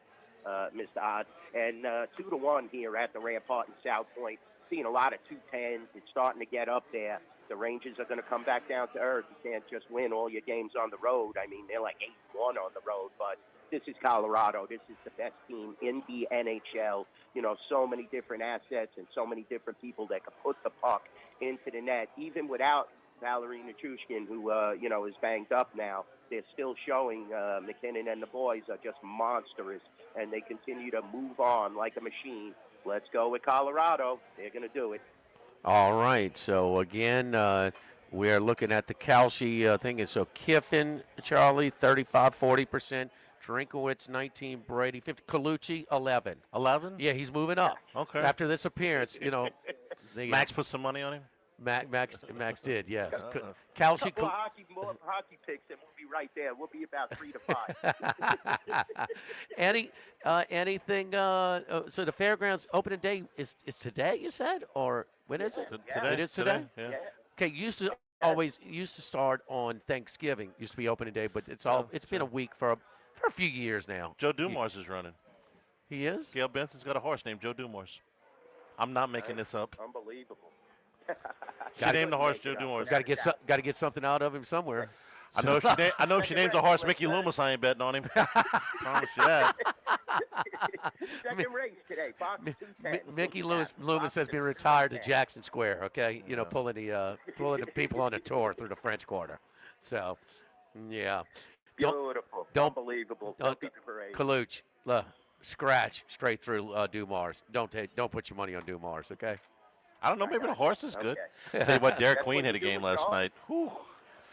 Mr. Odd. And 2-1 here at the Rampart and South Point. Seeing a lot of 210s. It's starting to get up there. The Rangers are going to come back down to earth. You can't just win all your games on the road. I mean, they're like 8-1 on the road, but this is Colorado. This is the best team in the NHL. You know, so many different assets and so many different people that can put the puck into the net, even without Valerie Nichushkin, who, you know, is banged up now. They're still showing McKinnon and the boys are just monstrous, and they continue to move on like a machine. Let's go with Colorado. They're going to do it. All right. So, again, we're looking at the Kalshi thing. And so Kiffin, Charlie, 35-40%. Drinkowitz, 19. Brady, 50. Colucci, 11. 11? Yeah, he's moving up. Okay. After this appearance, you know. Max put some money on him? Max did, yes. Kalshi. Couple more hockey picks, and we'll be right there. We'll be about 3 to 5. Anything? So the fairgrounds opening day is today, you said, or when is it? Today. It is today. Yeah. Okay, used to start on Thanksgiving. Used to be opening day, but it's been a week for a few years now. Joe Dumars is running. He is. Gail Benson's got a horse named Joe Dumars. I'm not making this up. Unbelievable. She named the horse Joe Dumars. Got to get something out of him somewhere. I know if she names the horse Mickey Loomis, I ain't betting on him. Promise you that. Second race today. Fox 210. Mickey Loomis has been retired to Jackson Square. Okay, you know, pulling the people on a tour through the French Quarter. So, yeah. Beautiful. Unbelievable. Kaluch, scratch straight through Dumars. Don't put your money on Dumars. Okay. I don't know. Maybe the horse is good. Tell you what, Derek Queen had a game last night. Whew.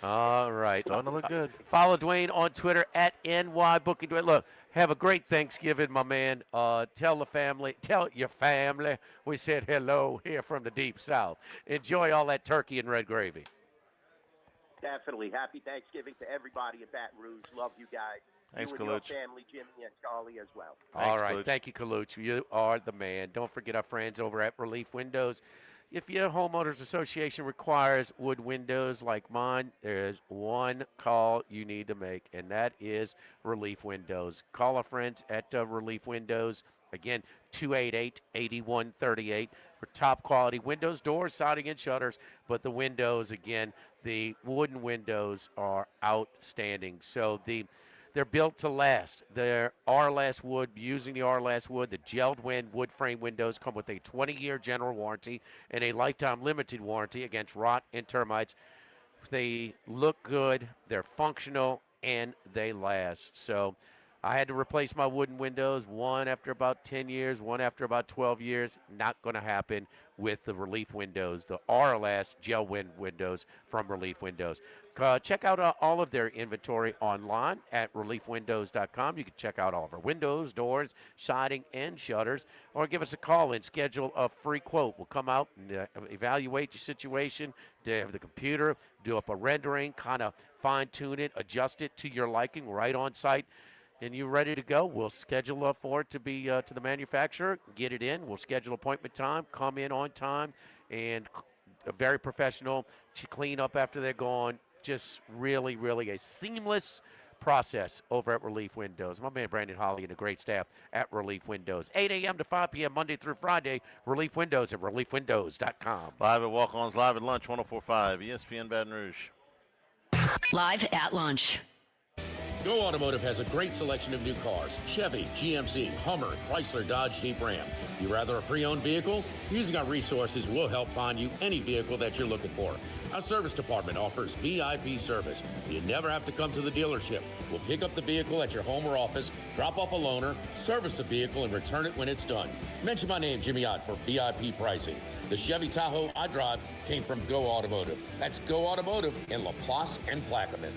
All right. Starting to look good. Follow Dwayne on Twitter at NYBooking. Dwayne, look, have a great Thanksgiving, my man. Tell your family we said hello here from the Deep South. Enjoy all that turkey and red gravy. Definitely. Happy Thanksgiving to everybody at Baton Rouge. Love you guys. Thanks, you and Kaluch. your family, Jimmy and Charlie as well. All right. Kaluch. Thank you, Kaluch. You are the man. Don't forget our friends over at Relief Windows. If your homeowners association requires wood windows like mine, there's one call you need to make, and that is Relief Windows. Call our friends at Relief Windows. Again, 288-8138 for top quality windows, doors, siding, and shutters. But the windows, again, the wooden windows are outstanding. So they're built to last. They're R-Last wood, using the R-Last wood. The gelled wood frame windows come with a 20-year general warranty and a lifetime limited warranty against rot and termites. They look good, they're functional, and they last. So I had to replace my wooden windows, one after about 10 years, one after about 12 years. Not going to happen with the Relief Windows, the R-Last gel windows from Relief Windows. Check out all of their inventory online at reliefwindows.com. You can check out all of our windows, doors, siding, and shutters, or give us a call and schedule a free quote. We'll come out and evaluate your situation, have the computer, do up a rendering, kind of fine-tune it, adjust it to your liking right on site. And you're ready to go. We'll schedule for it to be to the manufacturer, get it in. We'll schedule appointment time, come in on time, and a very professional to clean up after they're gone. Just really, really a seamless process over at Relief Windows. My man Brandon Holly and a great staff at Relief Windows. 8 a.m. to 5 p.m. Monday through Friday. Relief Windows at reliefwindows.com. Live at Walk-Ons, live at lunch, 104.5 ESPN Baton Rouge. Live at lunch. Go Automotive has a great selection of new cars. Chevy, GMC, Hummer, Chrysler, Dodge, Jeep, Ram. You rather a pre-owned vehicle? Using our resources will help find you any vehicle that you're looking for. Our service department offers VIP service. You never have to come to the dealership. We'll pick up the vehicle at your home or office, drop off a loaner, service the vehicle, and return it when it's done. Mention my name, Jimmy Ott, for VIP pricing. The Chevy Tahoe I drive came from Go Automotive. That's Go Automotive in LaPlace and Plaquemine.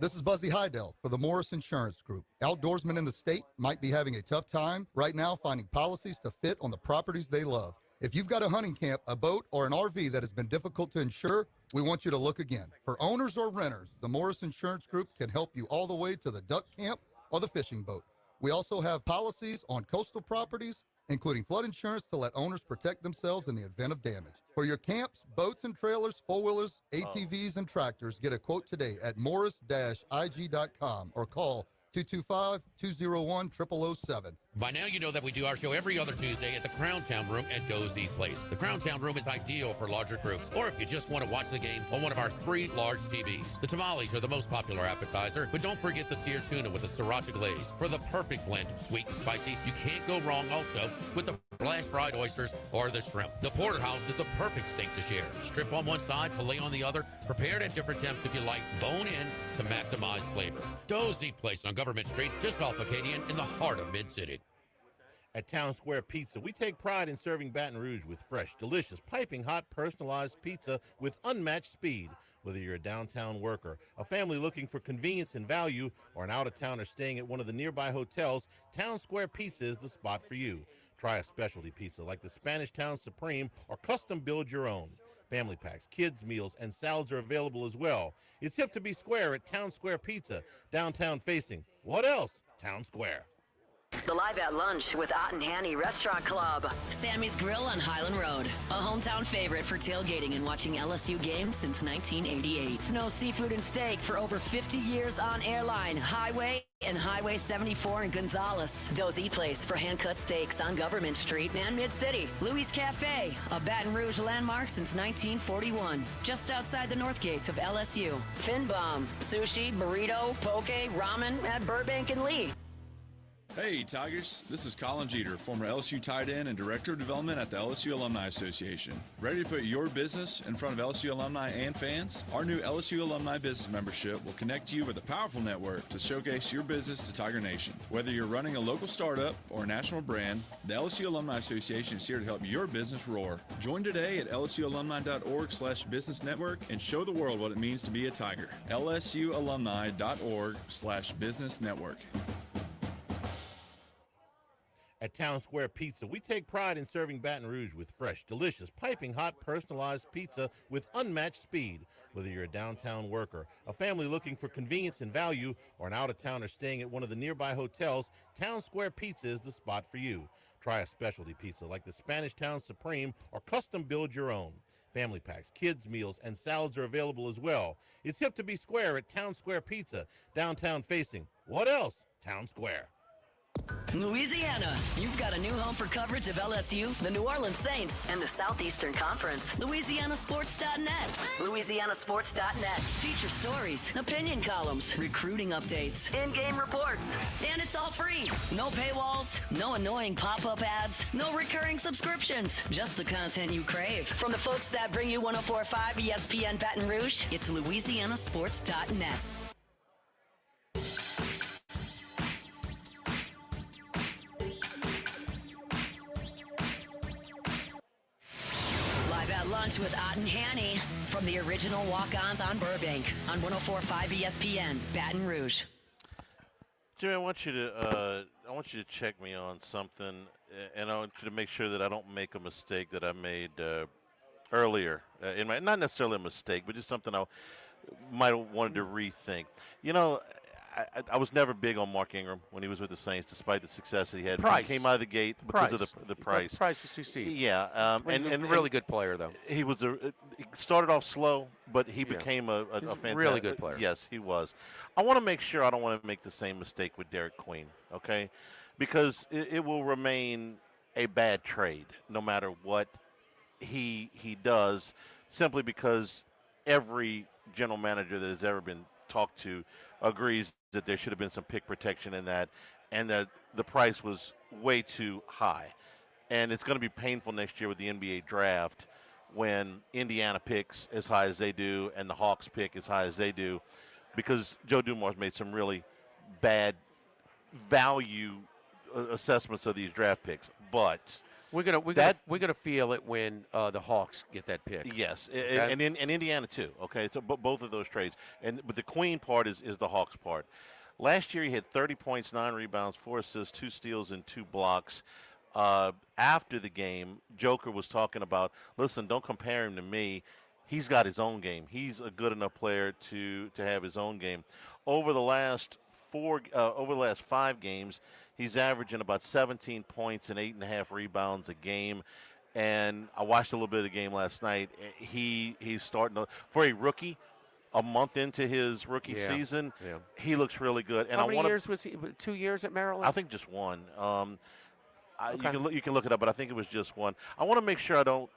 This is Buzzy Hydell for the Morris Insurance Group. Outdoorsmen in the state might be having a tough time right now finding policies to fit on the properties they love. If you've got a hunting camp, a boat, or an RV that has been difficult to insure, we want you to look again. For owners or renters, the Morris Insurance Group can help you all the way to the duck camp or the fishing boat. We also have policies on coastal properties, including flood insurance to let owners protect themselves in the event of damage. For your camps, boats and trailers, four-wheelers, ATVs, and tractors, get a quote today at morris-ig.com or call 225-201-0007. By now, you know that we do our show every other Tuesday at the Crown Town Room at Doe's Eat Place. The Crown Town Room is ideal for larger groups, or if you just want to watch the game on one of our 3 large TVs. The tamales are the most popular appetizer, but don't forget the seared tuna with the sriracha glaze. For the perfect blend of sweet and spicy, you can't go wrong also with the flash fried oysters or the shrimp. The porterhouse is the perfect steak to share. Strip on one side, filet on the other, prepared at different temps if you like, bone in to maximize flavor. Doe's Eat Place on Government Street, just off Acadian in the heart of Mid-City. At Town Square Pizza, we take pride in serving Baton Rouge with fresh, delicious, piping hot, personalized pizza with unmatched speed. Whether you're a downtown worker, a family looking for convenience and value, or an out-of-towner staying at one of the nearby hotels, Town Square Pizza is the spot for you. Try a specialty pizza like the Spanish Town Supreme or custom build your own. Family packs, kids' meals, and salads are available as well. It's hip to be square at Town Square Pizza, downtown facing. What else? Town Square. The Live at Lunch with Ott and Hanny Restaurant Club. Sammy's Grill on Highland Road. A hometown favorite for tailgating and watching LSU games since 1988. Snow Seafood and Steak for over 50 years on Airline, Highway, and Highway 74 in Gonzales. Doe's Eat Place for hand-cut steaks on Government Street and Mid-City. Louis Cafe, a Baton Rouge landmark since 1941. Just outside the north gates of LSU. Finbom, sushi, burrito, poke, ramen at Burbank and Lee. Hey Tigers, this is Colin Jeter, former LSU tight end and Director of Development at the LSU Alumni Association. Ready to put your business in front of LSU alumni and fans? Our new LSU Alumni Business Membership will connect you with a powerful network to showcase your business to Tiger Nation. Whether you're running a local startup or a national brand, the LSU Alumni Association is here to help your business roar. Join today at lsualumni.org/business network and show the world what it means to be a Tiger. lsualumni.org/business network. At Town Square Pizza, we take pride in serving Baton Rouge with fresh, delicious, piping hot, personalized pizza with unmatched speed. Whether you're a downtown worker, a family looking for convenience and value, or an out-of-towner staying at one of the nearby hotels, Town Square Pizza is the spot for you. Try a specialty pizza like the Spanish Town Supreme or custom build your own. Family packs, kids' meals, and salads are available as well. It's hip to be square at Town Square Pizza, downtown facing. What else? Town Square. Louisiana, you've got a new home for coverage of LSU, the New Orleans Saints, and the Southeastern Conference. LouisianaSports.net. LouisianaSports.net. Feature stories, opinion columns, recruiting updates, in-game reports. And it's all free. No paywalls, no annoying pop-up ads, no recurring subscriptions. Just the content you crave. From the folks that bring you 104.5 ESPN Baton Rouge, it's LouisianaSports.net. Lunch with Ott and Hanny from the original Walkons on Burbank on 104.5 ESPN Baton Rouge. Jimmy, I want you to check me on something, and I want you to make sure that I don't make a mistake that I made earlier in my, not necessarily a mistake, but just something I might have wanted to rethink. You know, I was never big on Mark Ingram when he was with the Saints, despite the success that he had. Price. He came out of the gate because of the price. The price was too steep. Yeah, and really good player though. He was he started off slow, but he became a fantastic, really good player. Yes, he was. I want to make sure I don't want to make the same mistake with Derek Queen, okay? Because it will remain a bad trade no matter what he does, simply because every general manager that has ever been talked to agrees that there should have been some pick protection in that, and that the price was way too high. And it's going to be painful next year with the NBA draft when Indiana picks as high as they do and the Hawks pick as high as they do, because Joe Dumars made some really bad value assessments of these draft picks. But we're gonna feel it when the Hawks get that pick. Yes, and Indiana too. Okay, so both of those trades, but the Queen part is the Hawks part. Last year he had 30 points, 9 rebounds, 4 assists, 2 steals, and 2 blocks. After the game, Joker was talking about, listen, don't compare him to me. He's got his own game. He's a good enough player to have his own game. Over the last 5 games, he's averaging about 17 points and 8.5 rebounds a game. And I watched a little bit of the game last night. He's starting to, for a rookie, a month into his rookie season, he looks really good. And How many years was he? 2 years at Maryland? I think just one. You can look it up, but I think it was just one. I want to make sure I don't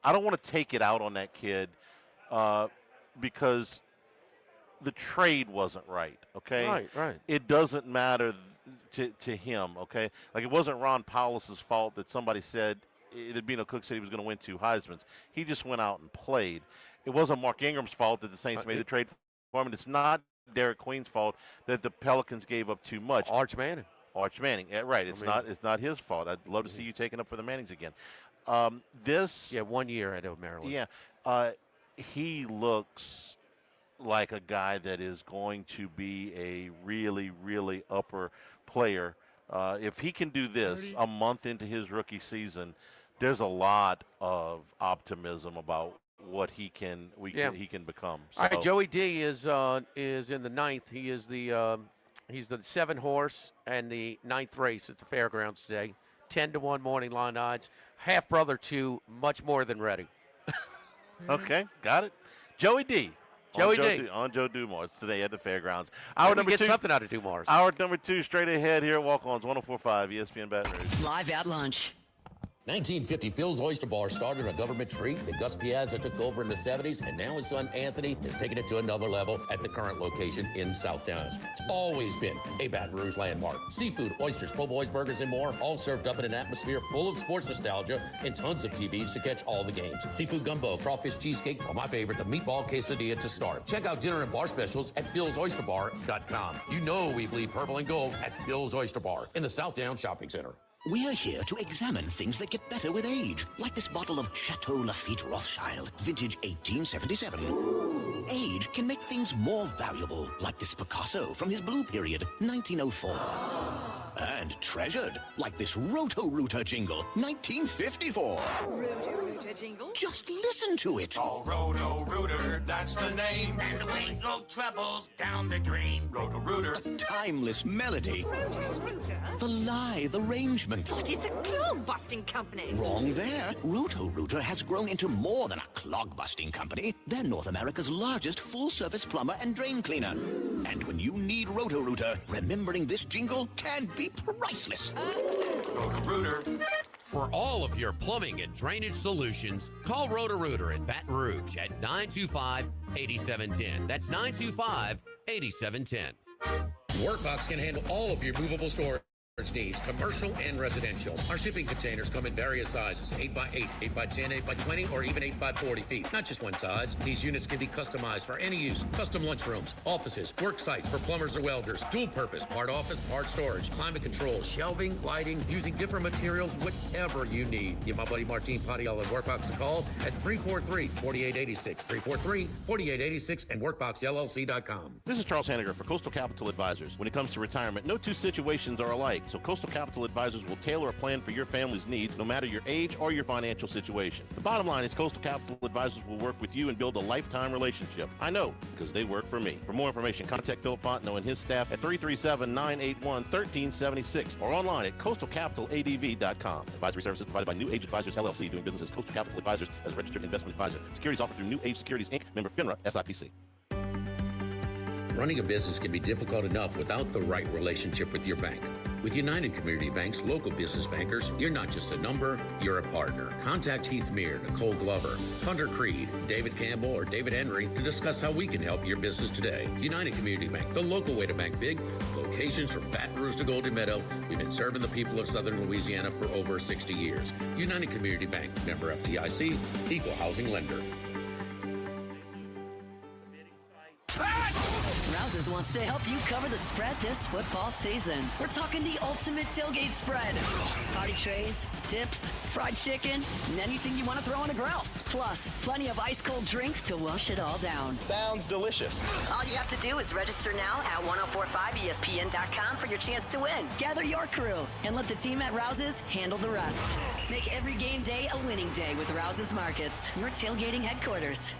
want to take it out on that kid because the trade wasn't right. Okay, right. It doesn't matter to him. Okay, like it wasn't Ron Powless's fault that somebody said Bino Cook said he was going to win 2 Heismans. He just went out and played. It wasn't Mark Ingram's fault that the Saints made the trade for him, and it's not Derek Queen's fault that the Pelicans gave up too much. Arch Manning. Yeah, right. It's not his fault. I'd love to see you taking up for the Mannings again. 1 year at Maryland. Yeah, he looks like a guy that is going to be a really, really upper player. If he can do this a month into his rookie season, there's a lot of optimism about what he can become. So. All right, Joey D is in the 9th. He is he's the 7 horse and the 9th race at the fairgrounds today. 10-1 morning line odds. Half brother to much more than ready. Okay, got it. Joey D. On Joe Dumars today at the fairgrounds. Hour number 2. Get something out of Dumars. Hour number 2 straight ahead here at Walkons 104.5 ESPN Baton Rouge. Live at lunch. 1950, Phil's Oyster Bar started on Government Street. Then Gus Piazza took over in the 70s, and now his son Anthony is taking it to another level at the current location in South Downs. It's always been a Baton Rouge landmark. Seafood, oysters, po' boys, burgers, and more, all served up in an atmosphere full of sports nostalgia and tons of TVs to catch all the games. Seafood gumbo, crawfish cheesecake, or my favorite, the meatball quesadilla to start. Check out dinner and bar specials at philsoysterbar.com. You know we bleed purple and gold at Phil's Oyster Bar in the South Downs Shopping Center. We're here to examine things that get better with age, like this bottle of Chateau Lafite Rothschild, vintage 1877. Age can make things more valuable, like this Picasso from his blue period, 1904. And treasured, like this Roto-Rooter jingle, 1954. Roto-Rooter jingle? Just listen to it. Oh, Roto-Rooter, that's the name. And the wind go troubles down the drain. Roto-Rooter. The timeless melody. Roto-Rooter? The lithe arrangement. But it's a clog-busting company. Wrong there. Roto-Rooter has grown into more than a clog-busting company. They're North America's largest full-service plumber and drain cleaner. And when you need Roto-Rooter, remembering this jingle can be priceless. Roto-Rooter. For all of your plumbing and drainage solutions, call Roto-Rooter in Baton Rouge at 925-8710. That's 925-8710. Workbox can handle all of your movable storage needs, commercial and residential. Our shipping containers come in various sizes, 8x8, 8x10, 8x20, or even 8x40 feet. Not just one size. These units can be customized for any use. Custom lunchrooms, offices, work sites for plumbers or welders, dual purpose, part office, part storage, climate control, shelving, lighting, using different materials, whatever you need. Give my buddy Martin Padial at Workbox a call at 343-4886, 343-4886, and workboxllc.com. This is Charles Hanniger for Coastal Capital Advisors. When it comes to retirement, no two situations are alike, so Coastal Capital Advisors will tailor a plan for your family's needs, no matter your age or your financial situation. The bottom line is Coastal Capital Advisors will work with you and build a lifetime relationship. I know, because they work for me. For more information, contact Philip Fontenot and his staff at 337-981-1376 or online at coastalcapitaladv.com. Advisory services provided by New Age Advisors, LLC, doing business as Coastal Capital Advisors as a registered investment advisor. Securities offered through New Age Securities, Inc., member FINRA, SIPC. Running a business can be difficult enough without the right relationship with your bank. With United Community Bank's local business bankers, you're not just a number, you're a partner. Contact Heath Meir, Nicole Glover, Hunter Creed, David Campbell, or David Henry to discuss how we can help your business today. United Community Bank, the local way to bank big. Locations from Baton Rouge to Golden Meadow. We've been serving the people of Southern Louisiana for over 60 years. United Community Bank, member FDIC, equal housing lender. Rouses wants to help you cover the spread this football season. We're talking the ultimate tailgate spread. Party trays, dips, fried chicken, and anything you want to throw on a grill. Plus, plenty of ice-cold drinks to wash it all down. Sounds delicious. All you have to do is register now at 1045ESPN.com for your chance to win. Gather your crew and let the team at Rouses handle the rest. Make every game day a winning day with Rouses Markets, your tailgating headquarters.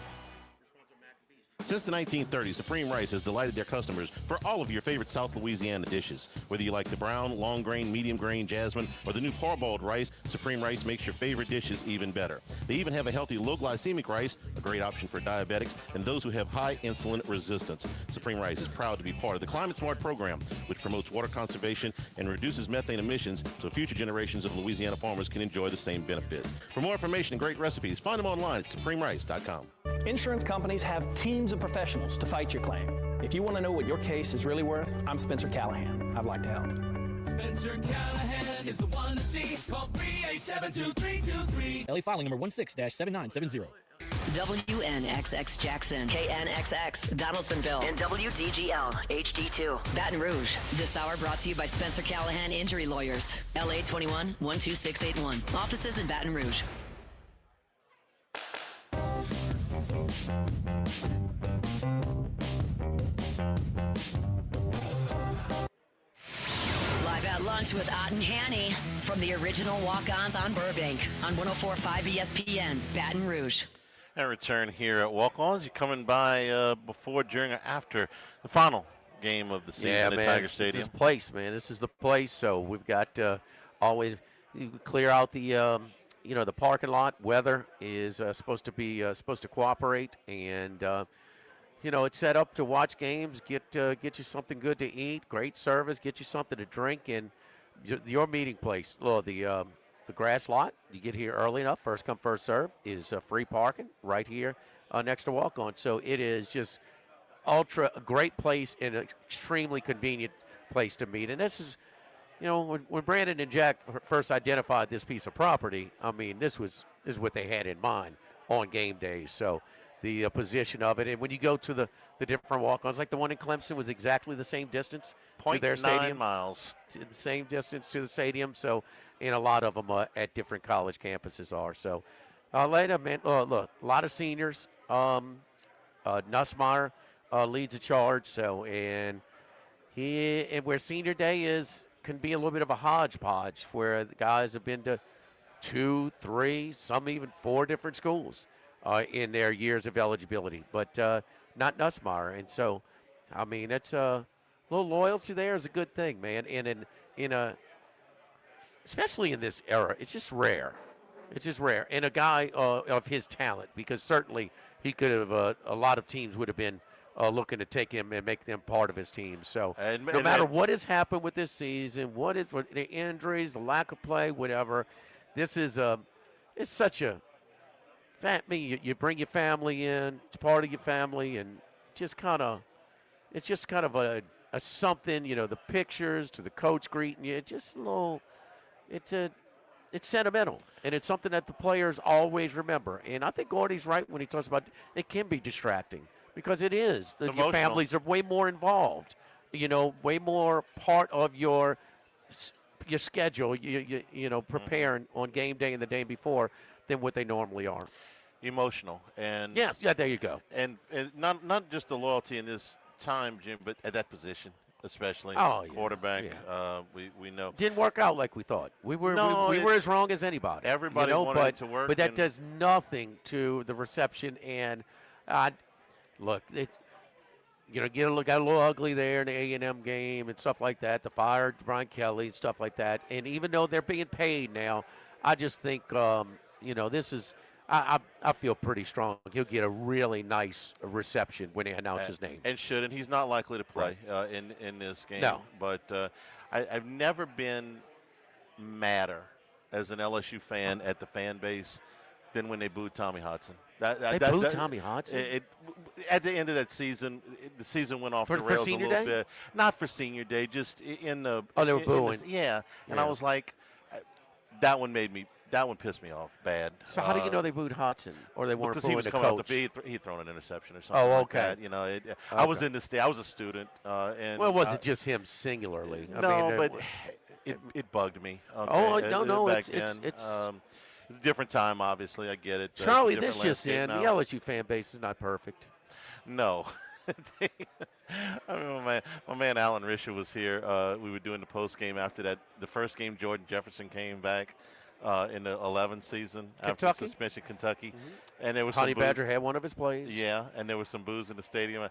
Since the 1930s, Supreme Rice has delighted their customers for all of your favorite South Louisiana dishes. Whether you like the brown, long grain, medium grain, jasmine, or the new parboiled rice, Supreme Rice makes your favorite dishes even better. They even have a healthy low glycemic rice, a great option for diabetics and those who have high insulin resistance. Supreme Rice is proud to be part of the Climate Smart program, which promotes water conservation and reduces methane emissions so future generations of Louisiana farmers can enjoy the same benefits. For more information and great recipes, find them online at supremerice.com. Insurance companies have teams of professionals to fight your claim. If you want to know what your case is really worth, I'm Spencer Callahan. I'd like to help. Spencer Callahan is the one to see. Call 387-2323. LA filing number 16-7970. WNXX Jackson, KNXX Donaldsonville, and WDGL HD2 Baton Rouge. This hour brought to you by Spencer Callahan Injury Lawyers. LA 21 12681. Offices in Baton Rouge. Live at lunch with Ott and Hanny from the original Walkons on Burbank on 104.5 ESPN, Baton Rouge. And return here at Walkons. You coming by before, during, or after the final game of the season at Tiger Stadium? This is the place, man. This is the place. So we've got always clear out the the parking lot. Weather is supposed to cooperate, and it's set up to watch games, get you something good to eat, great service, get you something to drink, and your meeting place. The grass lot, you get here early enough, first come, first serve, is free parking right here next to Walkon. So it is just a great place and an extremely convenient place to meet. And this is, when Brandon and Jack first identified this piece of property, I mean, this is what they had in mind on game days. So the position of it, and when you go to the different walk-ons, like the one in Clemson was exactly the same distance to their stadium. 0.9 miles. The same distance to the stadium. So, and a lot of them at different college campuses are. So, later, man, look, a lot of seniors. Nussmeier leads the charge. So, and where senior day can be a little bit of a hodgepodge, where the guys have been to 2, 3, some even 4 different schools in their years of eligibility, but not Nussmeier. And so, I mean, it's a little loyalty there is a good thing, man. And especially in this era, it's just rare. It's just rare. And a guy of his talent, because certainly he could have, a lot of teams would have been looking to take him and make them part of his team. So no matter what has happened with this season, what the injuries, the lack of play, whatever, this is it's such a you bring your family in, it's part of your family, and it's just kind of a something, the pictures to the coach greeting you, it's just a little, it's sentimental, and it's something that the players always remember. And I think Gordy's right when he talks about it can be distracting, because it is. Your families are way more involved, way more part of your schedule, preparing on game day and the day before than what they normally are. Emotional. And yes, yeah, there you go. And not just the loyalty in this time, Jim, but at that position, especially quarterback. Yeah. We know didn't work out like we thought. We were as wrong as anybody. Everybody wanted it to work, but that does nothing to the reception. And look, it's got a little ugly there in the A&M game and stuff like that. The fired Brian Kelly and stuff like that. And even though they're being paid now, I just think this is. I feel pretty strong. He'll get a really nice reception when they announce his name. And he's not likely to play in this game. No. But I've never been madder as an LSU fan at the fan base than when they booed Tommy Hodson. They booed Tommy Hodson? At the end of that season, the season went off the rails a little bit. Not for senior day, just in the. Oh, they were booing. And I was like, that one pissed me off bad. So how do you know they booed Hodson, or they weren't booing the coach? Because he was coming off the field, he'd thrown an interception or something. Oh, okay. Like that. Okay. I was in the state. I was a student. And well, was it just him singularly? But it bugged me. Okay. No. It's a different time, obviously. I get it. Charlie, this just in: the LSU fan base is not perfect. No. I mean, my man Alan Risher was here. We were doing the post game after that. The first game, Jordan Jefferson came back. in the 11 season after Kentucky? suspension, Kentucky. And there was Honey some booze. Badger had one of his plays. Yeah, and there was some booze in the stadium. I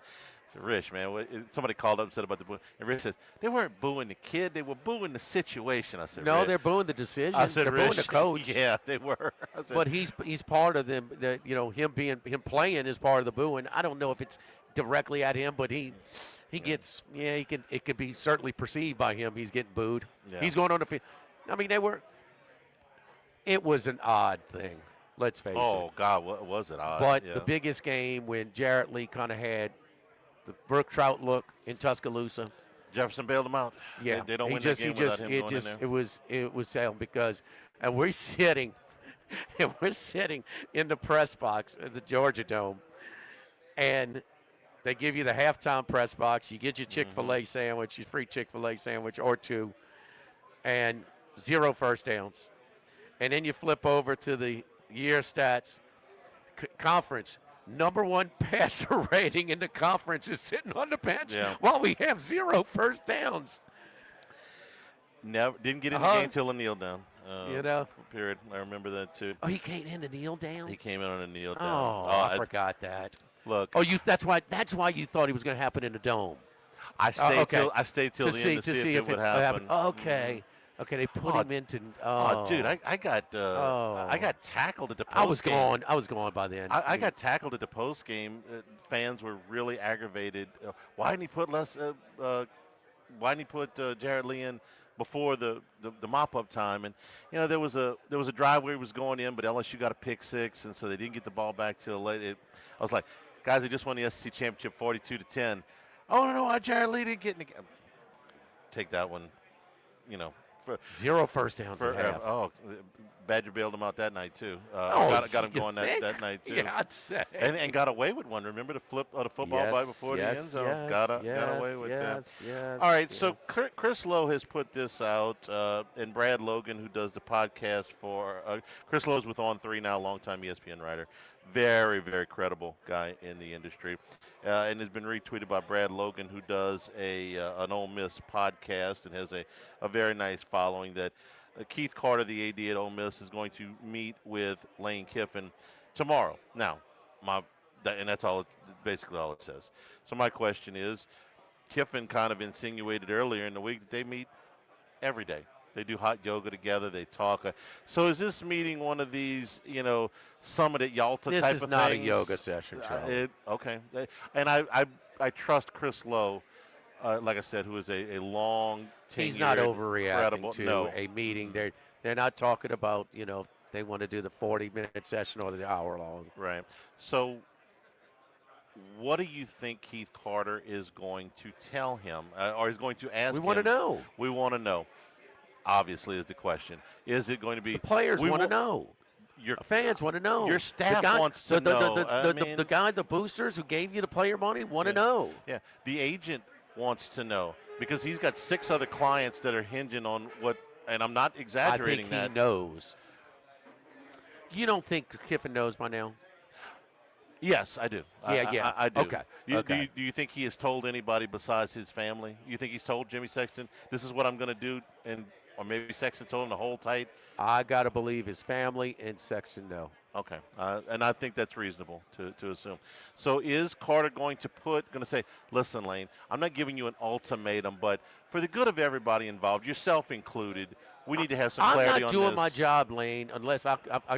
said, Rich, man, somebody called up and said about the booing. And Rich says, they weren't booing the kid, they were booing the situation. I said, No, Rich. they're booing the decision. I said, they're Rich, booing the coach. Yeah, they were. I said, But he's part of them. Him playing is part of the booing. I don't know if it's directly at him, but he gets it could be certainly perceived by him. He's getting booed. Yeah. He's going on the field. I mean, it was an odd thing. Let's face it. oh, God, what was it odd? But Yeah. the biggest game when Jarrett Lee kind of had the Brook Trout look in Tuscaloosa. Jefferson bailed him out. Yeah, They don't he win just, that game he just, without him going in there. it was sad because, and we're sitting in the press box at the Georgia Dome, and they give you the halftime press box. You get your Chick-fil-A sandwich, your free Chick-fil-A sandwich or two, and 0 first downs. And then you flip over to the year stats conference. Number 1 passer rating in the conference is sitting on the bench while we have 0 first downs. Never didn't get in the game until a kneel down. Period. I remember that too. Oh, he came in to kneel down. He came in on a kneel down. Oh, I forgot that. Look. Oh, that's why you thought it was going to happen in the dome. I stayed okay. till the end to see if it would happen. Okay. Okay, they put him into. Oh, dude, I got tackled at the post game. I was gone by then. I got tackled at the post game. Fans were really aggravated. Why didn't he put Jarrett Lee in before the mop up time? And there was a drive where he was going in, but LSU got a pick six, and so they didn't get the ball back till late. I was like, guys, they just won the SEC championship 42-10. Oh no, Jarrett Lee didn't get in the game. Take that one, 0 first downs at half. Oh, Badger bailed him out that night too. Got him going that night too. Yeah, I'd say. And got away with one. Remember the flip of the football right before the end zone? Got away with that. Yes. All right, so Chris Lowe has put this out, and Brad Logan, who does the podcast for Chris Lowe's with On 3 now, longtime ESPN writer. Very, very credible guy in the industry, and has been retweeted by Brad Logan, who does an Ole Miss podcast and has a very nice following. That Keith Carter, the AD at Ole Miss, is going to meet with Lane Kiffin tomorrow. Now, and that's basically all it says. So my question is, Kiffin kind of insinuated earlier in the week that they meet every day. They do hot yoga together. They talk. So is this meeting one of these, Summit at Yalta type of things? This is not a yoga session, Charlie. Okay. And I trust Chris Lowe, like I said, who is a long tenured, He's not overreacting to a meeting. Mm-hmm. They're not talking about, they want to do the 40-minute session or the hour long. Right. So what do you think Keith Carter is going to tell him, or is going to ask him? We want to know. We want to know. Obviously, is the question. Is it going to be? The players want to know. Your fans want to know. Your staff wants to know. The guy, the boosters who gave you the player money want to know. Yeah, the agent wants to know because he's got 6 other clients that are hinging on what, and I'm not exaggerating that. I think he knows. You don't think Kiffin knows by now? Yes, I do. Yeah. I do. Okay. Do you think he has told anybody besides his family? You think he's told Jimmy Sexton, this is what I'm going to do, or maybe Sexton told him to hold tight? I got to believe his family and Sexton know. Okay, and I think that's reasonable to assume. So is Carter going to say, listen, Lane, I'm not giving you an ultimatum, but for the good of everybody involved, yourself included, we need to have some clarity on this. I'm not doing my job, Lane, unless I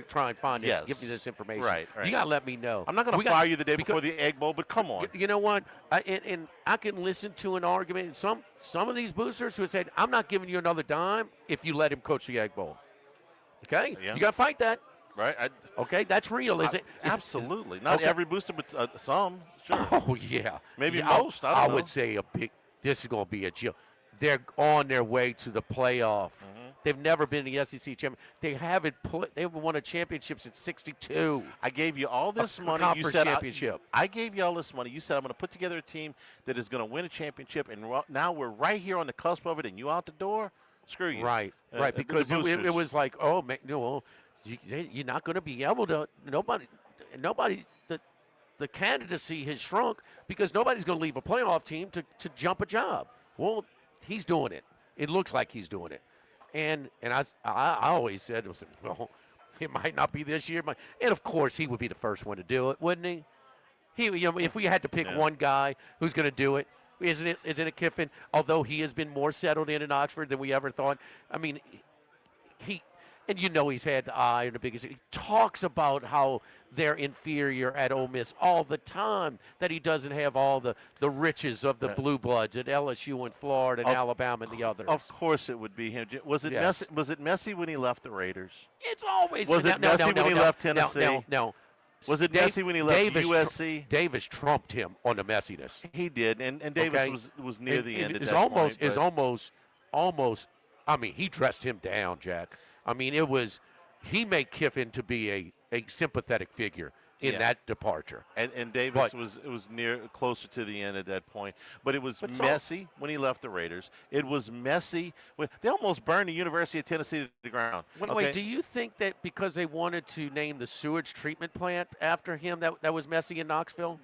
try and find this, Yes. give me this information. Right. You got to let me know. I'm not going to fire you the day before the Egg Bowl, but come on. You know what? And I can listen to an argument. Some of these boosters who said, I'm not giving you another dime if you let him coach the Egg Bowl. Okay? Yeah. You got to fight that. Right. Okay, that's real, is it? Absolutely. Not every booster, but some. Sure. Oh, yeah. Maybe Yeah, most. I don't know. would say this is going to be a deal. They're on their way to the playoff. Mm-hmm. They've never been the SEC champion. They haven't won a championship since '62. I gave you all this money. Conference You said championship. I gave you all this money. You said I'm going to put together a team that is going to win a championship, and now we're right here on the cusp of it, and you out the door? Screw you. Right. Because it was like, oh, man, you're not going to be able to. Nobody. The candidacy has shrunk because nobody's going to leave a playoff team to jump a job. Well, he's doing it. It looks like he's doing it. And I always said, well, it might not be this year. And, of course, he would be the first one to do it, wouldn't he? If we had to pick one guy who's going to do it, isn't it Kiffin? Although he has been more settled in Oxford than we ever thought. I mean, and he's had the eye and the biggest. He talks about how they're inferior at Ole Miss all the time, that he doesn't have all the riches of the blue bloods at LSU and Florida and Alabama and the others. Of course it would be him. Was it Yes. Messi? Was it Messi when he left the Raiders? It's always Was it Messi when he left Tennessee? No. Was it Messi when he left USC? Davis trumped him on the messiness. He did, and Davis was near the end. It's almost. I mean, he dressed him down, Jack. I mean, he made Kiffin to be a sympathetic figure in that departure. And Davis was closer to the end at that point. But it was Messi when he left the Raiders. It was Messi. They almost burned the University of Tennessee to the ground. Wait, do you think that because they wanted to name the sewage treatment plant after him, that was Messi in Knoxville?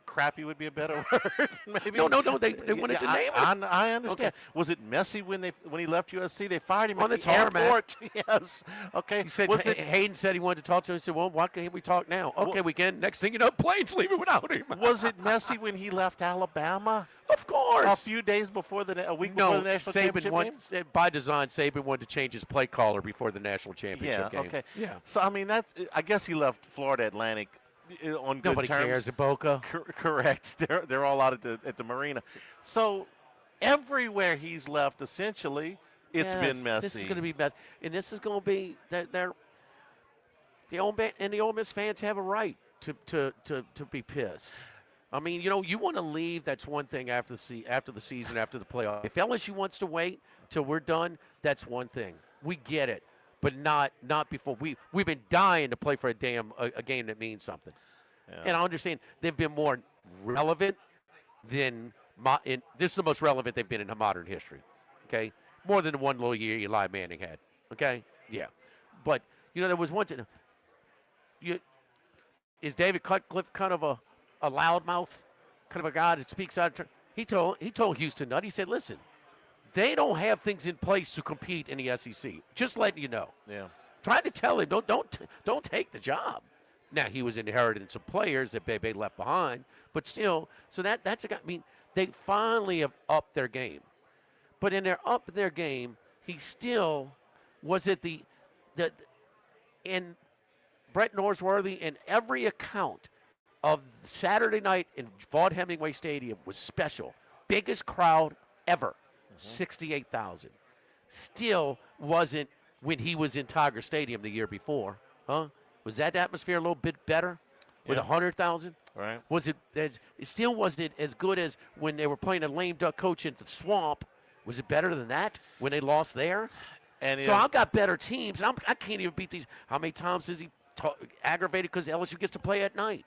Crappy would be a better word, maybe. No. They wanted to name it. I understand. Okay. Was it Messi when he left USC? They fired him on at the airport. Yes. Okay. He said Hayden said he wanted to talk to him. He said, "Well, why can't we talk now?" Okay, we can. Next thing you know, plane's leaving without him. Was it Messi when he left Alabama? Of course. A few days before a week before the national championship game? By design, Saban wanted to change his play caller before the national championship game. Okay. Yeah. So I mean, I guess he left Florida Atlantic on good Nobody terms. cares at Boca. Correct. They're all out at the marina. So everywhere he's left, essentially, it's been Messi. This is going to be Messi, and this is going to be the Ole Miss fans have a right to be pissed. I mean, you want to leave. That's one thing after the season, after the playoff. If LSU wants to wait till we're done, that's one thing. We get it. But not before. We've been dying to play for a game that means something. Yeah. And I understand they've been more relevant than this is the most relevant they've been in modern history. Okay, more than the one little year Eli Manning had. Okay, yeah, but there was one thing. Is David Cutcliffe kind of a loudmouth, kind of a guy that speaks out? He told Houston Nutt. He said, "Listen. They don't have things in place to compete in the SEC. Just letting you know." Yeah. Trying to tell him, don't take the job. Now he was inheriting some players that Bebe left behind, but still, so that's a guy. I mean, they finally have upped their game, but in their game, he still was at in Brett Norsworthy in every account of Saturday night in Vaught Hemingway Stadium was special, biggest crowd ever. 68,000. Still wasn't when he was in Tiger Stadium the year before, huh? Was that atmosphere a little bit better with 100,000? Right. Was it still wasn't as good as when they were playing a lame duck coach into the swamp? Was it better than that when they lost there? And so I've got better teams, and I can't even beat these. How many times is he aggravated because LSU gets to play at night?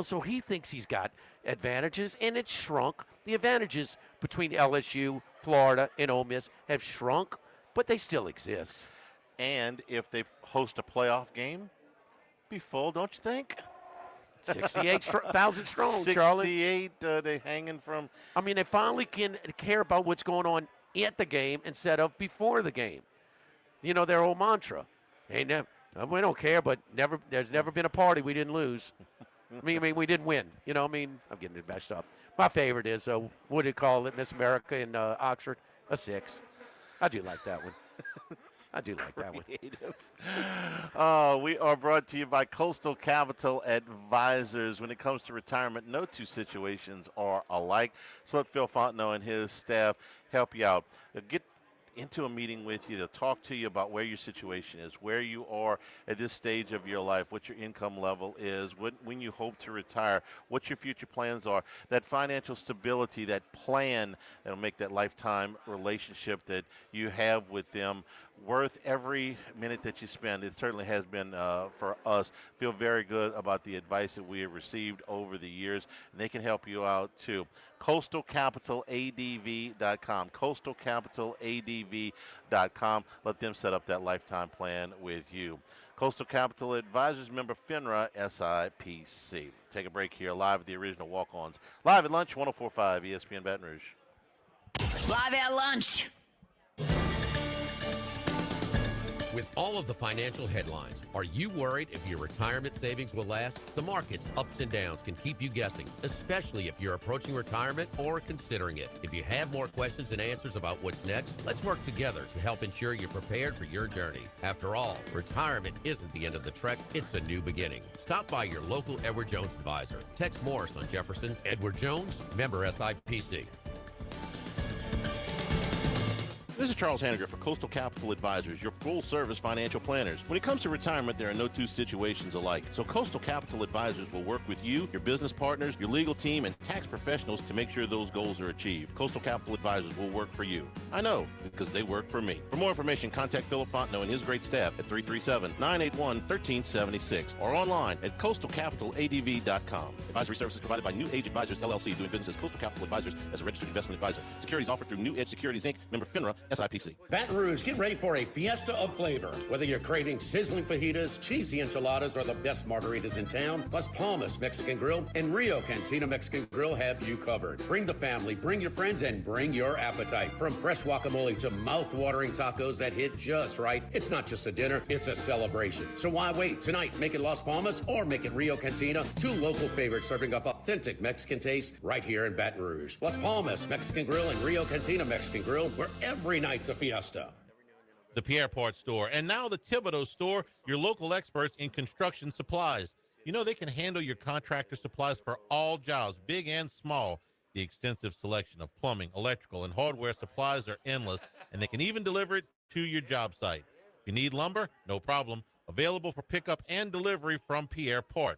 So he thinks he's got advantages, and it's shrunk. The advantages between LSU, Florida, and Ole Miss have shrunk, but they still exist. And if they host a playoff game, be full, don't you think? 68,000 strong, Charlie. 68, they hanging from. I mean, they finally can care about what's going on at the game instead of before the game. Their old mantra. We don't care, but there's never been a party we didn't lose. I mean, we didn't win. I'm getting it messed up. My favorite is, what do you call it, Miss America in Oxford? A 6. I do like that one. I do like that one. We are brought to you by Coastal Capital Advisors. When it comes to retirement, no two situations are alike. So let Phil Fontenot and his staff help you out. Get into a meeting with you to talk to you about where your situation is, where you are at this stage of your life, what your income level is, when you hope to retire, what your future plans are, that financial stability, that plan that'll make that lifetime relationship that you have with them worth every minute that you spend. It certainly has been for us. Feel very good about the advice that we have received over the years, and they can help you out too. CoastalCapitalADV.com. CoastalCapitalADV.com. Let them set up that lifetime plan with you. Coastal Capital Advisors, member FINRA SIPC. Take a break here live at the original Walk-Ons. Live at lunch, 104.5 ESPN Baton Rouge. Live at lunch. With all of the financial headlines, are you worried if your retirement savings will last? The market's ups and downs can keep you guessing, especially if you're approaching retirement or considering it. If you have more questions and answers about what's next, let's work together to help ensure you're prepared for your journey. After all, retirement isn't the end of the trek, it's a new beginning. Stop by your local Edward Jones advisor. Text Morris on Jefferson. Edward Jones, member SIPC. This is Charles Hanniger for Coastal Capital Advisors, your full-service financial planners. When it comes to retirement, there are no two situations alike. So Coastal Capital Advisors will work with you, your business partners, your legal team, and tax professionals to make sure those goals are achieved. Coastal Capital Advisors will work for you. I know, because they work for me. For more information, contact Philip Fontenot and his great staff at 337-981-1376 or online at coastalcapitaladv.com. Advisory services provided by New Age Advisors, LLC, doing business as Coastal Capital Advisors as a registered investment advisor. Securities offered through New Edge Securities, Inc., member FINRA, SIPC. Baton Rouge, get ready for a fiesta of flavor. Whether you're craving sizzling fajitas, cheesy enchiladas, or the best margaritas in town, Las Palmas Mexican Grill and Rio Cantina Mexican Grill have you covered. Bring the family, bring your friends, and bring your appetite. From fresh guacamole to mouth-watering tacos that hit just right, it's not just a dinner, it's a celebration. So why wait? Tonight, make it Las Palmas or make it Rio Cantina, two local favorites serving up authentic Mexican taste right here in Baton Rouge. Las Palmas Mexican Grill and Rio Cantina Mexican Grill, where every night's a fiesta. The Pierrepont Store, and now the Thibodeau Store, your local experts in construction supplies. You know they can handle your contractor supplies for all jobs, big and small. The extensive selection of plumbing, electrical, and hardware supplies are endless, and they can even deliver it to your job site. If you need lumber, no problem. Available for pickup and delivery from Pierrepont.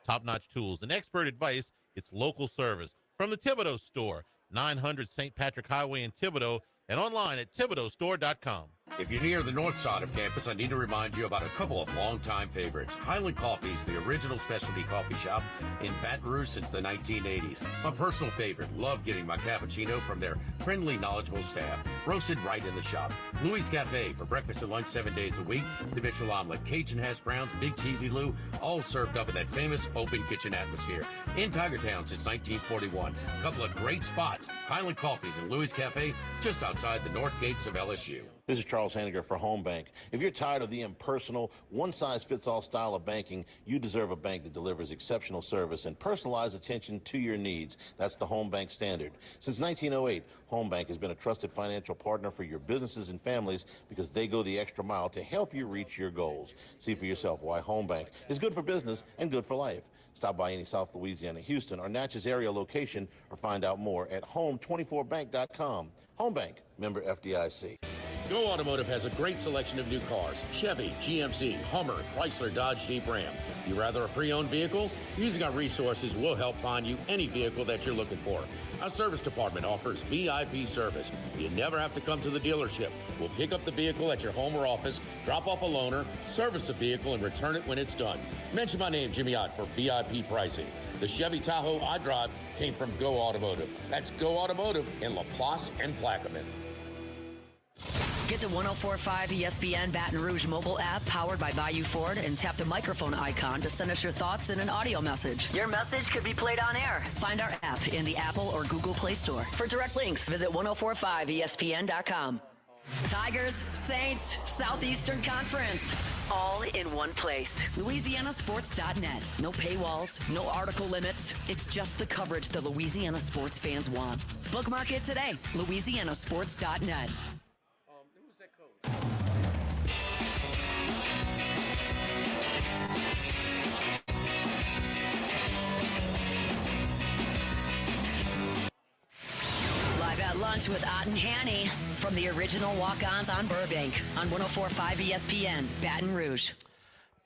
Top-notch tools and expert advice, it's local service. From the Thibodeau Store, 900 St. Patrick Highway in Thibodeau, and online at thibodeaustore.com. If you're near the north side of campus, I need to remind you about a couple of longtime favorites. Highland Coffee is the original specialty coffee shop in Baton Rouge since the 1980s. My personal favorite. Love getting my cappuccino from their friendly, knowledgeable staff. Roasted right in the shop. Louis Cafe for breakfast and lunch 7 days a week. The Mitchell omelet, Cajun hash browns, Big Cheesy Lou, all served up in that famous open kitchen atmosphere. In Tigertown since 1941. A couple of great spots. Highland Coffees and Louis Cafe just outside the north gates of LSU. This is Charles Hanniger for Home Bank. If you're tired of the impersonal, one-size-fits-all style of banking, you deserve a bank that delivers exceptional service and personalized attention to your needs. That's the Home Bank standard. Since 1908, Home Bank has been a trusted financial partner for your businesses and families because they go the extra mile to help you reach your goals. See for yourself why Home Bank is good for business and good for life. Stop by any South Louisiana, Houston, or Natchez area location or find out more at home24bank.com. Home Bank, member FDIC. Go Automotive has a great selection of new cars. Chevy, GMC, Hummer, Chrysler, Dodge, Jeep, Ram. You rather a pre-owned vehicle? Using our resources, we'll help find you any vehicle that you're looking for. Our service department offers VIP service. You never have to come to the dealership. We'll pick up the vehicle at your home or office, drop off a loaner, service the vehicle, and return it when it's done. Mention my name, Jimmy Ott, for VIP pricing. The Chevy Tahoe I drive came from Go Automotive. That's Go Automotive in LaPlace and Plaquemine. Get the 104.5 ESPN Baton Rouge mobile app powered by Bayou Ford and tap the microphone icon to send us your thoughts in an audio message. Your message could be played on air. Find our app in the Apple or Google Play Store. For direct links, visit 1045ESPN.com. Tigers, Saints, Southeastern Conference, all in one place. LouisianaSports.net. No paywalls, no article limits. It's just the coverage the Louisiana sports fans want. Bookmark it today. LouisianaSports.net. Live at lunch with Ott and Hanny from the original Walkons on Burbank on 104.5 ESPN, Baton Rouge.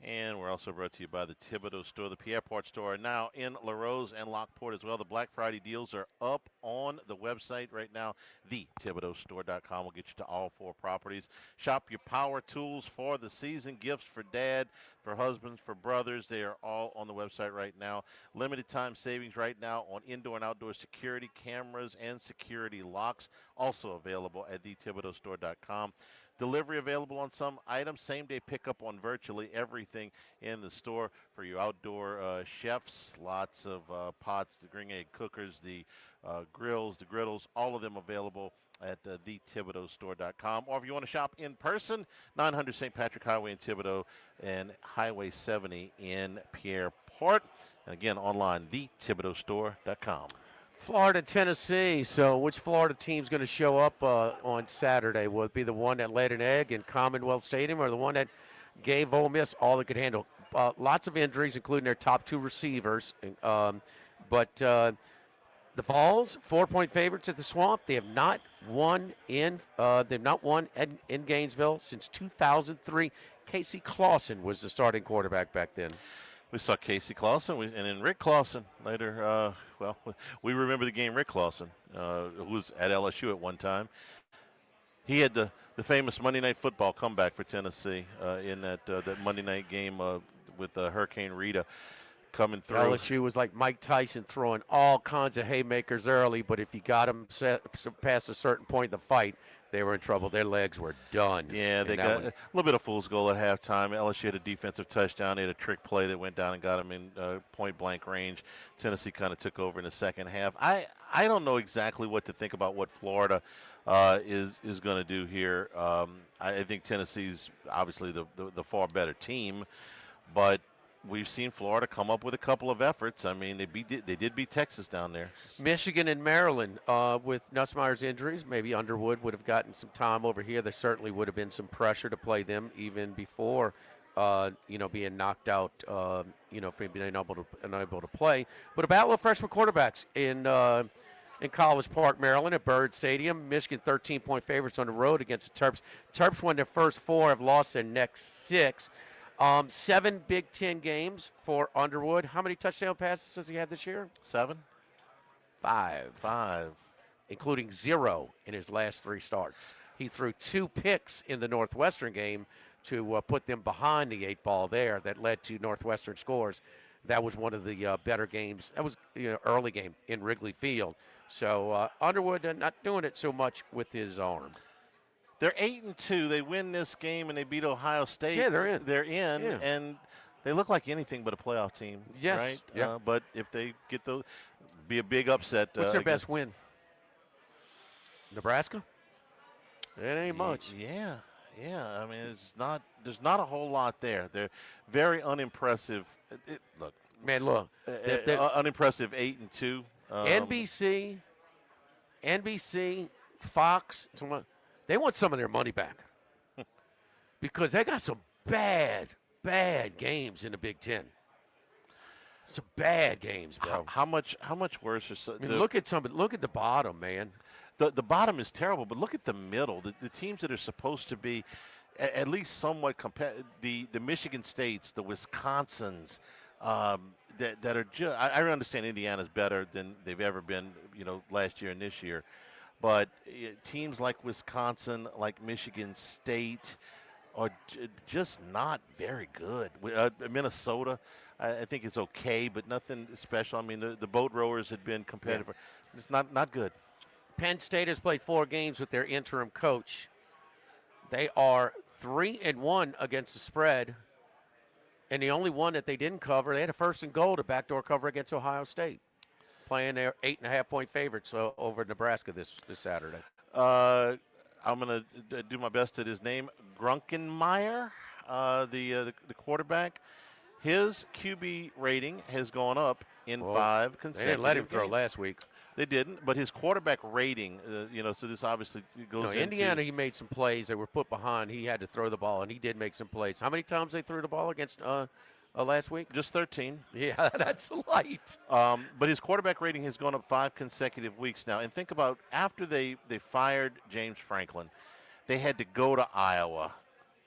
And we're also brought to you by the Thibodeau Store. The Pierrepont Store are now in LaRose and Lockport as well. The Black Friday deals are up on the website right now. TheThibodeauStore.com will get you to all four properties. Shop your power tools for the season, gifts for dad, for husbands, for brothers. They are all on the website right now. Limited time savings right now on indoor and outdoor security cameras and security locks. Also available at TheThibodeauStore.com. Delivery available on some items. Same-day pickup on virtually everything in the store for your outdoor chefs. Lots of pots, the green egg cookers, the grills, the griddles, all of them available at thethibodeaustore.com. Or if you want to shop in person, 900 St. Patrick Highway in Thibodaux and Highway 70 in Pierreport. And again, online, thethibodeaustore.com. Florida, Tennessee. So which Florida team's going to show up on Saturday? Will it be the one that laid an egg in Commonwealth Stadium or the one that gave Ole Miss all it could handle? Lots of injuries, including their top two receivers. But the Vols, 4-point favorites at the Swamp. They have not won in Gainesville since 2003. Casey Clausen was the starting quarterback back then. We saw Casey Clausen and then Rick Clausen later. We remember the game Rick Clausen, who was at LSU at one time. He had the famous Monday Night Football comeback for Tennessee in that Monday night game with Hurricane Rita coming through. LSU was like Mike Tyson throwing all kinds of haymakers early, but if you got them past a certain point in the fight, they were in trouble. Their legs were done. Yeah, they got a little bit of fool's goal at halftime. LSU had a defensive touchdown. They had a trick play that went down and got them in point-blank range. Tennessee kind of took over in the second half. I don't know exactly what to think about what Florida is going to do here. I think Tennessee's obviously the far better team, but we've seen Florida come up with a couple of efforts. I mean, they did beat Texas down there. Michigan and Maryland with Nussmeier's injuries. Maybe Underwood would have gotten some time over here. There certainly would have been some pressure to play them even before, being knocked out, for being unable to play. But a battle of freshman quarterbacks in College Park, Maryland at Byrd Stadium. Michigan 13-point favorites on the road against the Terps. Terps won their first 4, have lost their next 6. 7 Big Ten games for Underwood. How many touchdown passes has he had this year? 7? 5. Including 0 in his last 3 starts. He threw 2 picks in the Northwestern game to put them behind the 8 ball there that led to Northwestern scores. That was one of the better games. That was early game in Wrigley Field. So Underwood not doing it so much with his arm. They're 8-2. They win this game and they beat Ohio State. Yeah, they're in. Yeah. And they look like anything but a playoff team. Yes. Right? Yeah. But if they get those, be a big upset. What's their best win? Nebraska? It ain't much. Yeah. I mean, there's not a whole lot there. They're very unimpressive. Unimpressive 8-2. NBC, Fox, they want some of their money back because they got some bad games in the Big Ten. Some bad games, bro. How much worse? Look at the bottom, man. The bottom is terrible, but look at the middle. The teams that are supposed to be at least somewhat competitive. The Michigan States, the Wisconsins, that are just. I understand Indiana's better than they've ever been, last year and this year. But teams like Wisconsin, like Michigan State, are just not very good. Minnesota, I think is okay, but nothing special. I mean, the boat rowers had been competitive. Yeah. It's not good. Penn State has played 4 games with their interim coach. They are 3-1 against the spread, and the only one that they didn't cover, they had a 1st and goal to backdoor cover against Ohio State. Playing their 8.5-point favorites over Nebraska this Saturday. I'm going to do my best at his name. Grunkenmeyer, the quarterback. His QB rating has gone up in 5 consecutive They didn't let him throw games. last week. They didn't, but his quarterback rating, so this obviously goes into. Indiana, he made some plays. They were put behind. He had to throw the ball, and he did make some plays. How many times they threw the ball against last week? Just 13. Yeah, that's light. But his quarterback rating has gone up 5 consecutive weeks now. And think about after they fired James Franklin, they had to go to Iowa.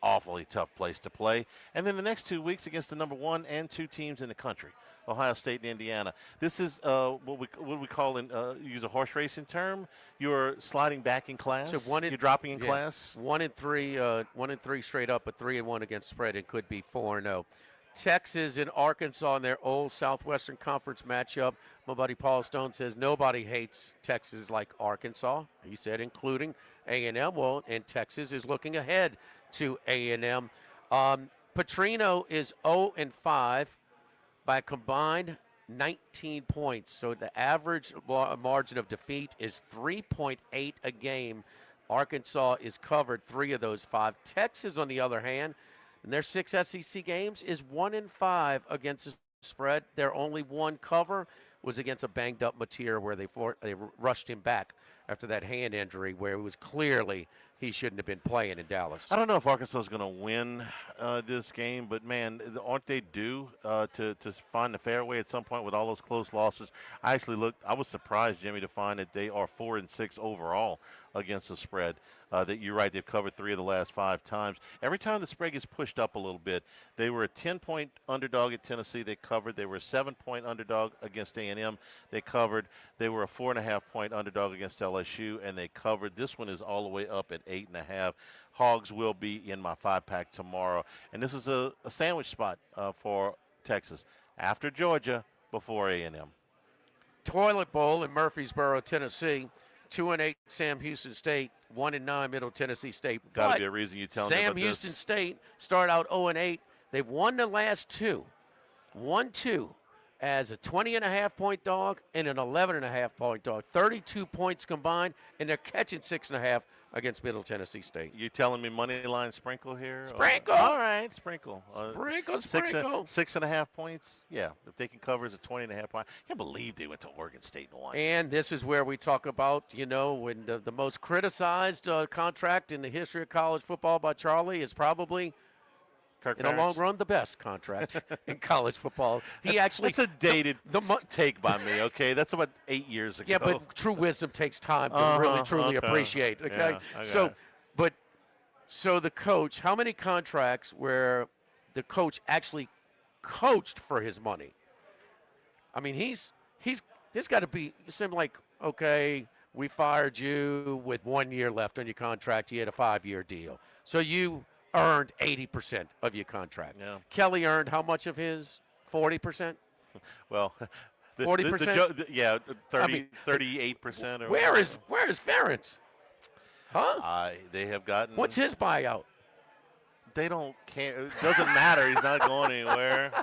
Awfully tough place to play. And then the next 2 weeks against the number 1 and 2 teams in the country, Ohio State and Indiana. This is what we call use a horse racing term. You're sliding back in class. So you're dropping in class. 1-3 straight up, but 3-1 against spread. It could be 4-0. Texas and Arkansas in their old Southwestern Conference matchup. My buddy Paul Stone says nobody hates Texas like Arkansas. He said including A&M. Well, and Texas is looking ahead to A&M. Petrino is 0-5 by a combined 19 points. So the average margin of defeat is 3.8 a game. Arkansas is covered 3 of those 5. Texas, on the other hand, in their 6 SEC games, is 1-5 against the spread. Their only one cover was against a banged-up Mateer where they rushed him back after that hand injury where it was clearly he shouldn't have been playing in Dallas. I don't know if Arkansas is going to win this game, but, man, aren't they due to find the fairway at some point with all those close losses? I was surprised, Jimmy, to find that they are 4-6 overall against the spread. That you're right, they've covered 3 of the last 5 times. Every time the spread gets pushed up a little bit, they were a 10-point underdog at Tennessee, they covered. They were a 7-point underdog against A&M, they covered. They were a 4.5-point underdog against LSU, and they covered. This one is all the way up at 8.5. Hogs will be in my 5-pack tomorrow. And this is a sandwich spot for Texas. After Georgia, before A&M. Toilet Bowl in Murfreesboro, Tennessee. 2-8 Sam Houston State, 1-9 Middle Tennessee State. Got to be a reason you tell me about Sam Houston State start out 0-8. They've won the last 2. 1-2 as a 20.5-point dog and an 11.5-point dog. 32 points combined, and they're catching 6.5 against Middle Tennessee State. You telling me money line sprinkle here? Sprinkle. All right, sprinkle. Sprinkle. 6.5 points. Yeah, if they can cover as a 20.5 point. I can't believe they went to Oregon State and won. And this is where we talk about, when the most criticized contract in the history of college football by Charlie is probably, Kirk in the long run, the best contract in college football. He actually that's a dated take by me. Okay, that's about 8 years ago. Yeah, but true wisdom takes time to really truly appreciate. Okay, yeah, so the coach, how many contracts where the coach actually coached for his money? I mean, there's got to be something like, okay, we fired you with 1 year left on your contract. You had a 5-year deal, so you earned 80% of your contract. Yeah. Kelly earned how much of his? 40%? Well, 40%? Yeah, 38% or where is Ferentz? Huh? They have gotten. What's his buyout? They don't care. It doesn't matter. He's not going anywhere.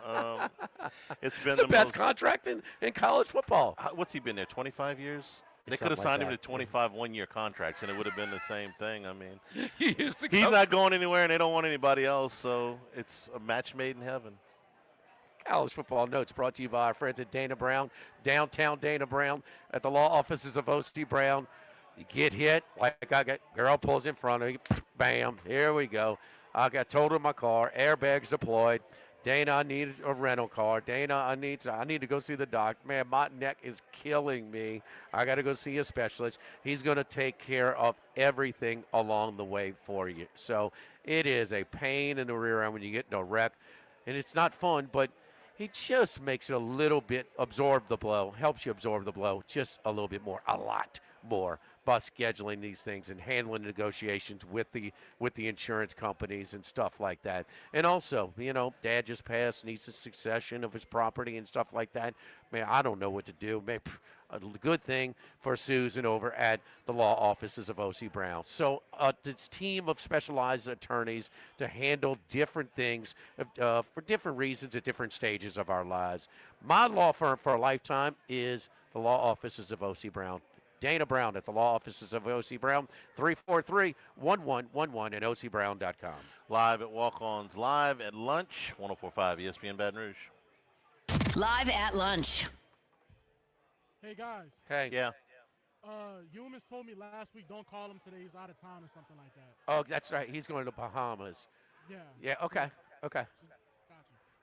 It's been the best contract in college football. What's he been there? 25 years? They could have signed him to 25 one-year contracts, and it would have been the same thing. I mean, he's not going anywhere, and they don't want anybody else, so it's a match made in heaven. College Football Notes brought to you by our friends at Dana Brown, downtown Dana Brown, at the law offices of O.C. Brown. You get hit, like I got, girl pulls in front of you, bam, here we go. I got totaled my car, airbags deployed. Dana, I need a rental car. Dana, I need to go see the doctor. Man, my neck is killing me. I got to go see a specialist. He's going to take care of everything along the way for you. So it is a pain in the rear end when you get in a wreck, and it's not fun, but he just makes it a little bit absorb the blow, helps you absorb the blow just a little bit more, a lot more, by scheduling these things and handling negotiations with the insurance companies and stuff like that. And also, Dad just passed, needs a succession of his property and stuff like that. Man, I don't know what to do. Maybe a good thing for Susan over at the law offices of O.C. Brown. So this team of specialized attorneys to handle different things for different reasons at different stages of our lives. My law firm for a lifetime is the law offices of O.C. Brown. Dana Brown at the law offices of O.C. Brown, 343-1111 and ocbrown.com. Live at Walk-Ons, live at lunch, 104.5 ESPN Baton Rouge. Live at lunch. Hey, guys. Hey. Yeah. Eunice told me last week, don't call him today. He's out of town or something like that. Oh, that's right. He's going to the Bahamas. Yeah. Yeah, okay.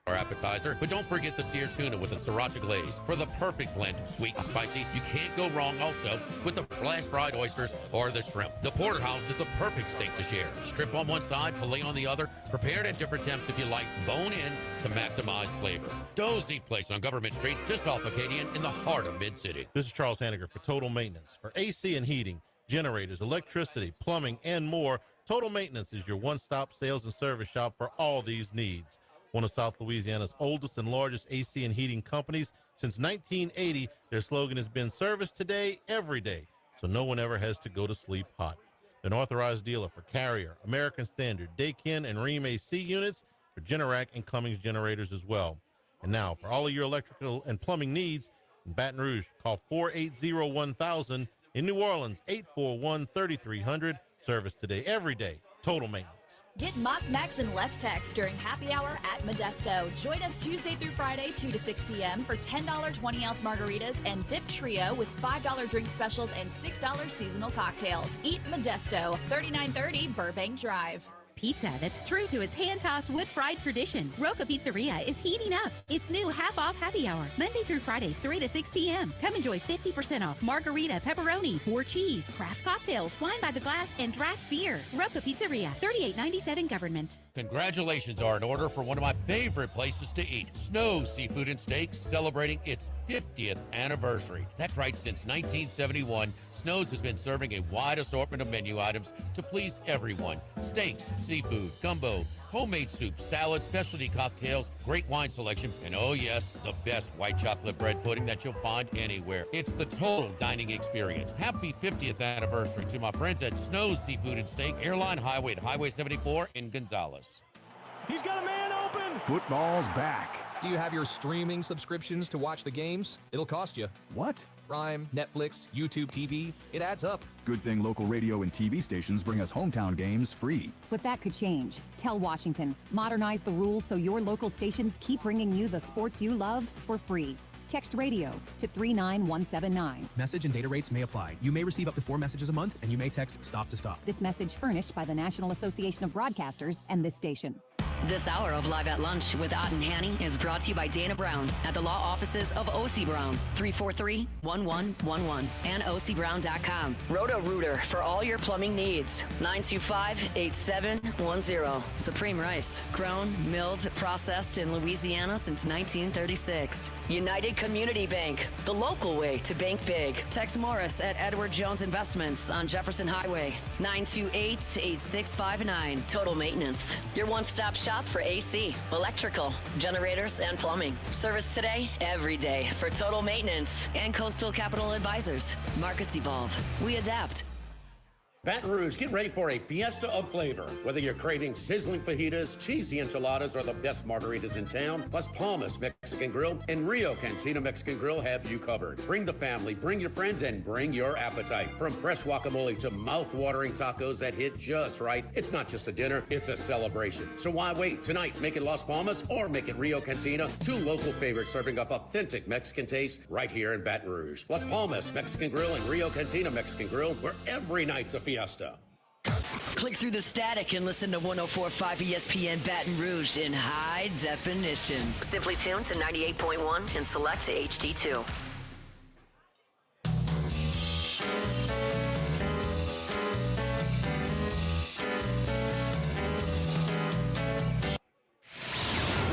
Our appetizer, but don't forget the seared tuna with the sriracha glaze for the perfect blend of sweet and spicy. You can't go wrong also with the flash fried oysters or the shrimp. The porterhouse is the perfect steak to share. Strip on one side, filet on the other, prepared at different temps if you like, bone in to maximize flavor. Dozy Place on Government Street, just off Acadian in the heart of Mid-City. This is Charles Hanniger for Total Maintenance. For AC and heating, generators, electricity, plumbing, and more, Total Maintenance is your one-stop sales and service shop for all these needs. one of South Louisiana's oldest and largest AC and heating companies. Since 1980, their slogan has been service today, every day, so no one ever has to go to sleep hot. An authorized dealer for Carrier, American Standard, Daikin, and Rheem AC units, for Generac and Cummins generators as well. And now, for all of your electrical and plumbing needs, in Baton Rouge, call 480-1000. In New Orleans, 841-3300. Service today, every day, total maintenance. Get Moss Max and less tax during happy hour at Modesto. Join us Tuesday through Friday, 2 to 6 p.m. for $10 20-ounce margaritas and Dip Trio with $5 drink specials and $6 seasonal cocktails. Eat Modesto, 3930 Burbank Drive. Pizza that's true to its hand-tossed wood-fried tradition. Roca Pizzeria is heating up. It's new half-off happy hour, Monday through Fridays, 3 to 6 p.m. Come enjoy 50% off margarita, pepperoni, more cheese, craft cocktails, wine by the glass, and draft beer. Roca Pizzeria, 3897 Government. Congratulations are in order for one of my favorite places to eat, Snow Seafood and Steaks, celebrating its 50th anniversary. That's right, since 1971, Snow's has been serving a wide assortment of menu items to please everyone. Steaks, seafood, gumbo, homemade soup, salad, specialty cocktails, great wine selection, and oh yes, the best white chocolate bread pudding that you'll find anywhere. It's the total dining experience. Happy 50th anniversary to my friends at Snow's Seafood and Steak, Airline Highway at Highway 74 in Gonzales. He's got a man open. Football's back. Do you have your streaming subscriptions to watch the games? It'll cost you. What? Prime, Netflix, YouTube TV. It adds up. Good thing local radio and TV stations bring us hometown games free. But that could change. Tell Washington. Modernize the rules so your local stations keep bringing you the sports you love for free. Text radio to 39179. Message and data rates may apply. You may receive up to 4 messages a month, and you may text stop to stop. This message furnished by the National Association of Broadcasters and this station. This hour of Live at Lunch with Ott and Hanny is brought to you by Dana Brown at the law offices of O.C. Brown, 343-1111, and ocbrown.com. Roto-Rooter for all your plumbing needs, 925-8710. Supreme Rice, grown, milled, processed in Louisiana since 1936. United Community Bank, the local way to bank big. Tex Morris at Edward Jones Investments on Jefferson Highway, 928-8659. Total Maintenance, your one-stop shop for AC, electrical, generators, and plumbing. Service today, every day for Total Maintenance and Coastal Capital Advisors. Markets evolve. We adapt. Baton Rouge, get ready for a fiesta of flavor. Whether you're craving sizzling fajitas, cheesy enchiladas, or the best margaritas in town, Las Palmas Mexican Grill and Rio Cantina Mexican Grill have you covered. Bring the family, bring your friends, and bring your appetite. From fresh guacamole to mouth-watering tacos that hit just right, it's not just a dinner, it's a celebration. So why wait? Tonight, make it Las Palmas or make it Rio Cantina, 2 local favorites serving up authentic Mexican taste right here in Baton Rouge. Las Palmas Mexican Grill and Rio Cantina Mexican Grill, where every night's a fiesta. Click through the static and listen to 104.5 ESPN Baton Rouge in high definition. Simply tune to 98.1 and select to HD2.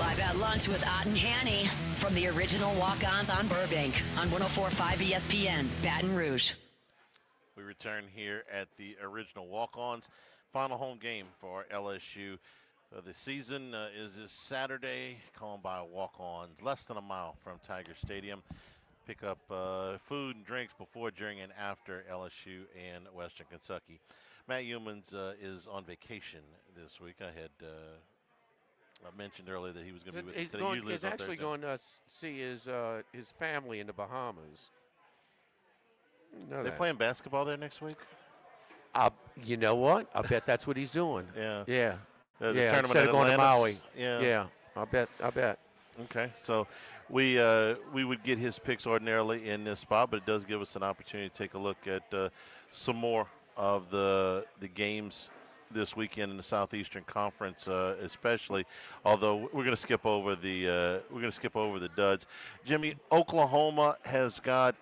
Live at Lunch with Ott and Hanny from the original Walkons on Burbank on 104.5 ESPN Baton Rouge. We return here at the original Walk-Ons. Final home game for LSU. The season is this Saturday, calmed by Walk-Ons, less than a mile from Tiger Stadium. Pick up food and drinks before, during, and after LSU and Western Kentucky. Matt Humans is on vacation this week. I had mentioned earlier that he was going to be with us today. He's actually going to see his family in the Bahamas. They playing basketball there next week? You know what? I bet that's what he's doing. Yeah. Yeah. The yeah. tournament Instead of going to Maui. Yeah. Yeah. I bet. Okay. So we would get his picks ordinarily in this spot, but it does give us an opportunity to take a look at some more of the games this weekend in the Southeastern Conference, especially. Although we're going to skip over the duds. Jimmy, Oklahoma has got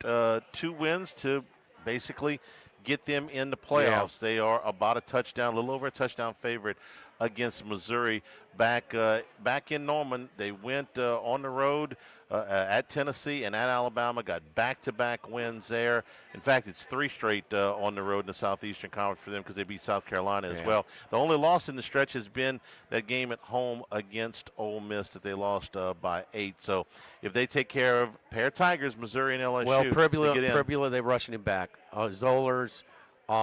2 wins to basically get them in the playoffs. Yeah. They are about a little over a touchdown favorite against Missouri back in Norman. They went on the road at Tennessee and at Alabama, got back-to-back wins there. In fact, it's 3 straight on the road in the Southeastern Conference for them because they beat South Carolina as well. The only loss in the stretch has been that game at home against Ole Miss that they lost by 8. So if they take care of pair of Tigers, Missouri and LSU, Well, they get in. Pribula, they're rushing him back. Zollers,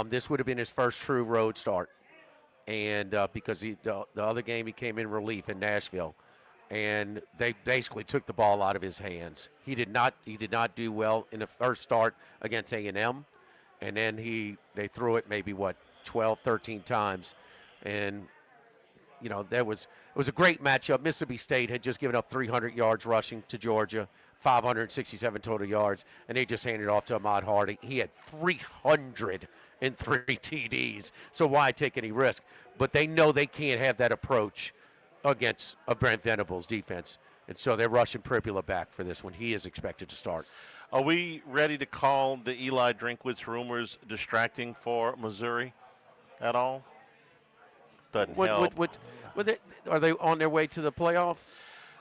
this would have been his first true road start. And because the other game he came in relief in Nashville, and they basically took the ball out of his hands. He did not do well in the first start against A&M, and then they threw it maybe 12, 13 times, and it was a great matchup. Mississippi State had just given up 300 yards rushing to Georgia, 567 total yards, and they just handed it off to Ahmad Hardy. He had 303 TDs, so why take any risk? But they know they can't have that approach against a Brent Venables defense, and so they're rushing Pribula back for this one. He is expected to start. Are we ready to call the Eli Drinkwitz rumors distracting for Missouri at all? Doesn't help. Are they on their way to the playoff?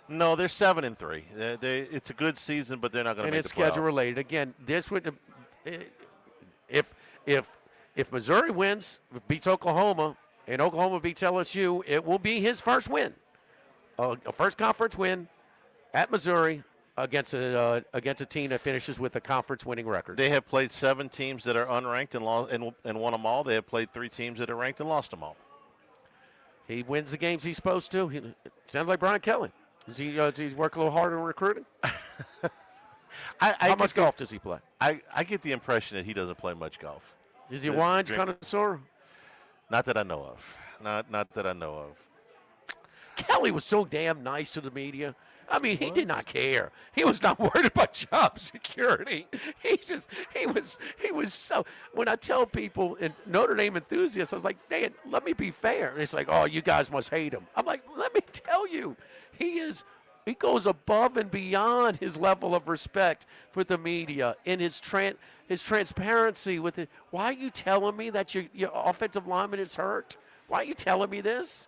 No, they're 7-3. It's a good season, but they're not going to make the playoff. And it's schedule related. Again, this would if Missouri wins, beats Oklahoma, and Oklahoma beats LSU, it will be his first win, a first conference win at Missouri against a team that finishes with a conference winning record. They have played 7 teams that are unranked and won them all. They have played 3 teams that are ranked and lost them all. He wins the games he's supposed to. Sounds like Brian Kelly. Does he work a little harder in recruiting? How much golf does he play? I get the impression that he doesn't play much golf. Is he a wine connoisseur? Not that I know of. Not that I know of. Kelly was so damn nice to the media. I mean, he did not care. He was not worried about job security. He was so. When I tell people in Notre Dame enthusiasts, I was like, "Dan, let me be fair." And it's like, "Oh, you guys must hate him." I'm like, "Let me tell you, he goes above and beyond his level of respect for the media in his transparency with it. Why are you telling me that your offensive lineman is hurt? Why are you telling me this?"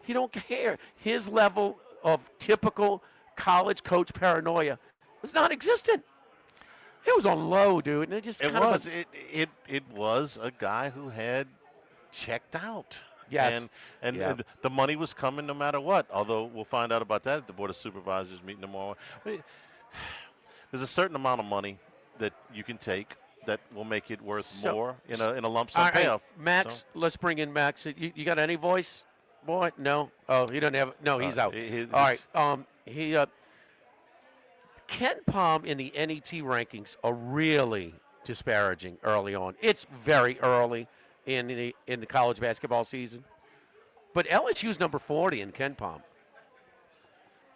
He don't care. His level of typical college coach paranoia was non-existent. It was on low, dude, and it just it was a guy who had checked out. Yes. And the money was coming no matter what, although we'll find out about that at the Board of Supervisors meeting tomorrow. There's a certain amount of money that you can take that will make it worth more in a lump sum payoff. Max, let's bring in Max. You got any voice? Boy, no. Oh, he doesn't have. No, he's out. All right. Ken Palm in the NET rankings are really disparaging early on. It's very early in the college basketball season, but LSU's number 40 in Ken Palm,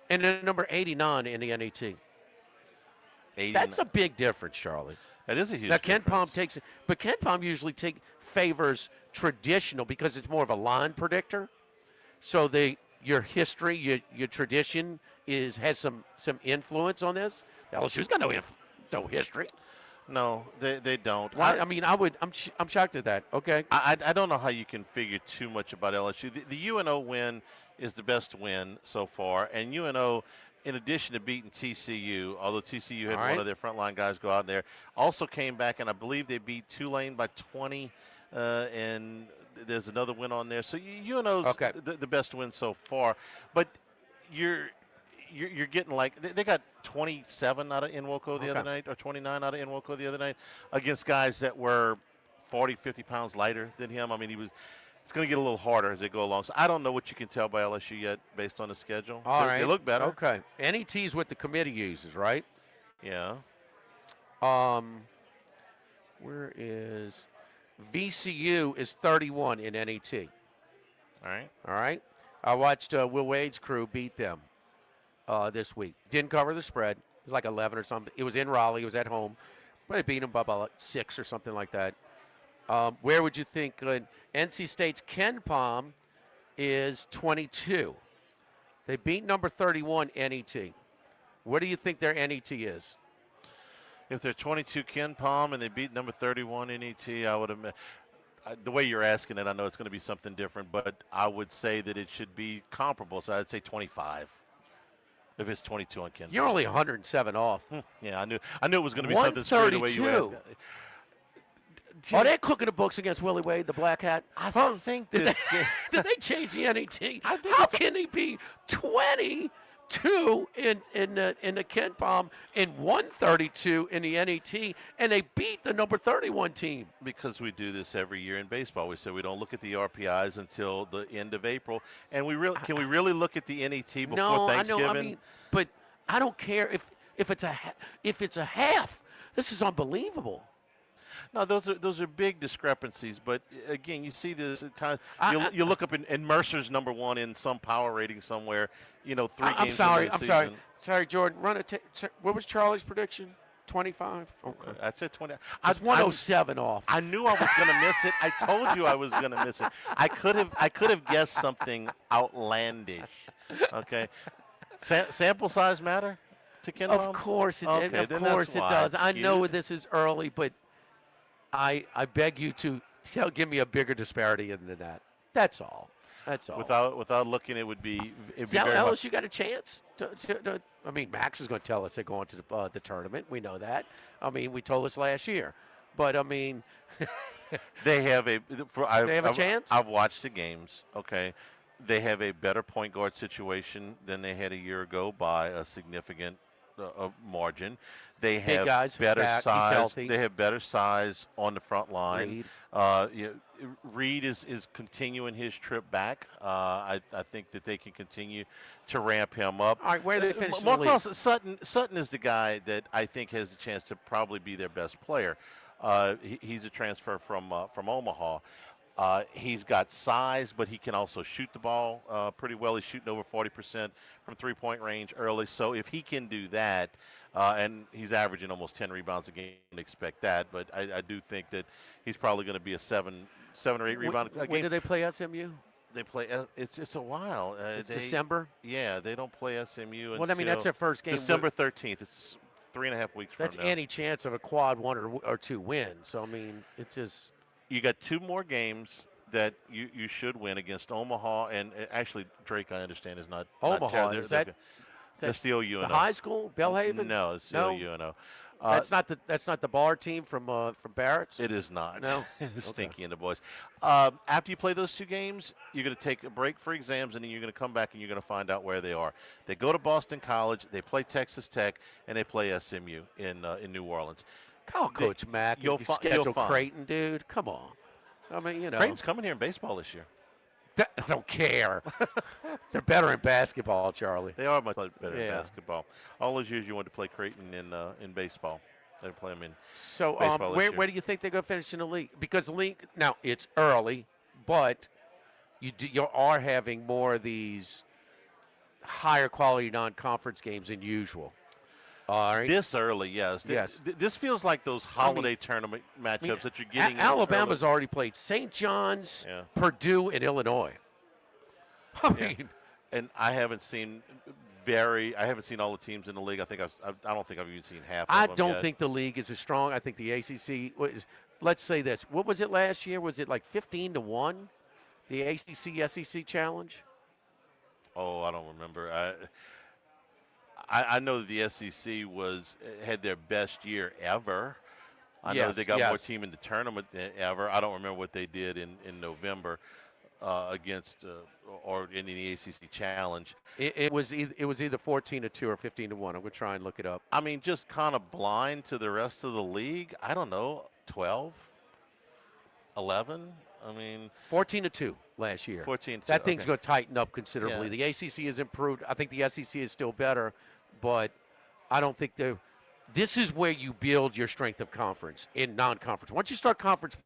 and then number 89 in the NET. That's a big difference, Charlie. That is a huge difference. Now, Ken Palm takes it, but Ken Palm usually favors traditional because it's more of a line predictor. So your history, your tradition has some influence on this. LSU's got no history. No, they don't. Why? I'm shocked at that. Okay. I don't know how you can figure too much about LSU. The UNO win is the best win so far, and UNO, in addition to beating TCU, although TCU had one of their frontline guys go out there, also came back, and I believe they beat Tulane by 20, and there's another win on there. So UNO's the best win so far, but you're getting they got 27 out of Inwoco the other night, or 29 out of Inwoco the other night against guys that were 40, 50 pounds lighter than him. I mean, it's going to get a little harder as they go along. So I don't know what you can tell by LSU yet based on the schedule. All right. They look better. Okay. NET's what the committee uses, right? Yeah. Where is VCU is 31 in NET. All right. I watched Will Wade's crew beat them this week. Didn't cover the spread. It was like 11 or something. It was in Raleigh. It was at home. But it beat them by about 6 or something like that. Where would you think NC State's Ken Palm is 22? They beat number 31 NET. What do you think their NET is? If they're 22 Ken Palm and they beat number 31 NET, the way you're asking it, I know it's going to be something different, but I would say that it should be comparable. So I'd say 25. If it's 22 on Ken. You're only 107 off. Yeah, I knew it was going to be something straight away. You asked. Are they cooking the books against Willie Wade, the black hat? I think did they change the NET? How can he be 22 in the Ken Palm and 132 in the NET, and they beat the number 31 team? Because we do this every year in baseball. We say we don't look at the RPIs until the end of April, and can we really look at the NET before Thanksgiving? I mean, but I don't care if it's a half. This is unbelievable. No, those are big discrepancies. But again, you see this at times. You look up in Mercer's number one in some power rating somewhere. 3 games. I'm sorry, Jordan. What was Charlie's prediction? 25. Okay. I said 20. I was 107 off. I knew I was going to miss it. I told you I was going to miss it. I could have guessed something outlandish. Okay. Sample size matter to Ken Palm? Of course it does. Excuse. I know this is early, but I beg you to give me a bigger disparity than that. That's all. That's all. Without looking, it would be. LSU got a chance. I mean, Max is going to tell us they're going to the tournament. We know that. I mean, we told us last year. But I mean, they have a chance. I've watched the games. Okay, they have a better point guard situation than they had a year ago by a significant margin. They have better size. They have better size on the front line. Reed is continuing his trip back. I think that they can continue to ramp him up. All right, where do they finish the Mark league? Wilson, Sutton is the guy that I think has the chance to probably be their best player. He's a transfer from Omaha. He's got size, but he can also shoot the ball pretty well. He's shooting over 40% from three-point range early. So if he can do that, and he's averaging almost 10 rebounds a game, I expect that. But I do think that he's probably going to be a seven or 8 rebound a game. When do they play SMU? They play. It's a while. December. Yeah, they don't play SMU. Well, I mean that's their first game. December 13th. It's 3.5 weeks from now. That's any chance of a quad 1 or 2 win. So I mean, it's just. You got 2 more games that you should win against Omaha and actually Drake. I understand is not Omaha. Not is that that's the OUNO. The high school, Bellhaven? No, it's the OUNO. That's not the bar team from Barrett's. It is not. No, Stinky and the boys. After you play those 2 games, you're going to take a break for exams, and then you're going to come back and you're going to find out where they are. They go to Boston College, they play Texas Tech, and they play SMU in New Orleans. Call Coach Mack. You'll schedule find. Creighton, dude. Come on. I mean, Creighton's coming here in baseball this year. I don't care. They're better in basketball, Charlie. They are much better in basketball. All those years you wanted to play Creighton in baseball. They play them in baseball where do you think they're going to finish in the league? Because the league, now it's early, but you are having more of these higher quality non-conference games than usual. All right. This early, yes. This feels like those holiday tournament matchups that you're getting. Alabama's already played St. John's, Purdue, and Illinois. I mean, and I haven't seen all the teams in the league. I don't think I've even seen half. I of them don't yet. think the league is as strong. I think the ACC was. Let's say this. What was it last year? Was it like 15-1? The ACC SEC challenge. Oh, I don't remember. I know that the SEC had their best year ever. I know they got more team in the tournament than ever. I don't remember what they did in November against or in the ACC challenge. It was either 14-2 or 15-1. I'm going to try and look it up. I mean, just kind of blind to the rest of the league. I don't know, 12, 11. I mean, 14-2 last year. 14-2. That thing's going to tighten up considerably. The ACC has improved. I think the SEC is still better, but I don't think they're. This is where you build your strength of conference in non-conference. Once you start conference,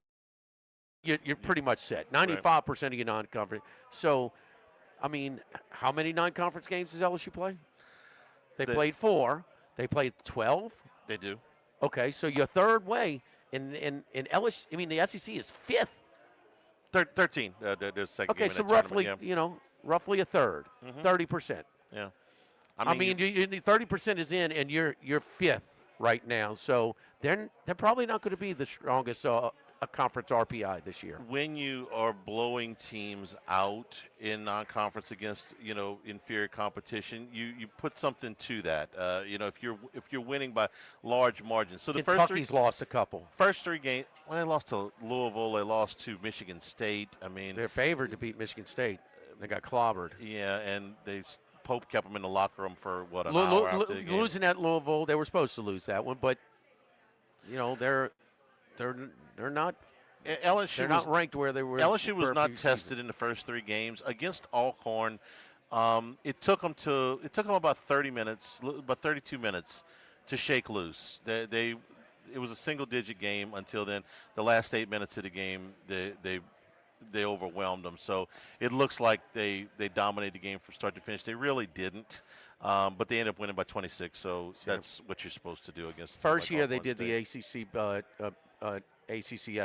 you're pretty much set. 95% of your non-conference. So, I mean, how many non-conference games does LSU play? They played 4. They played 12. They do. Okay, so you're third way in LSU. I mean, the SEC is 5th. 13. There's second okay, game so in that roughly, roughly a third, 30%. Yeah. I mean, 30% is in, and you're 5th right now. So they're probably not going to be the strongest a conference RPI this year. When you are blowing teams out in non-conference against inferior competition, you put something to that. If you're winning by large margins. So the Kentucky's lost a couple. First three games, when they lost to Louisville, they lost to Michigan State. I mean, they're favored to beat Michigan State. They got clobbered. Yeah, and Pope kept them in the locker room for an hour after the game. Losing at Louisville, they were supposed to lose that one, but they're not. LSU they're not ranked where they were. LSU was not tested in the first three games against Alcorn. It took them about 30 minutes, about 32 minutes, to shake loose. It was a single-digit game until then. The last 8 minutes of the game, they overwhelmed them. So it looks like they dominated the game from start to finish. They really didn't, but they ended up winning by 26. So that's what you're supposed to do against. First year they did the ACC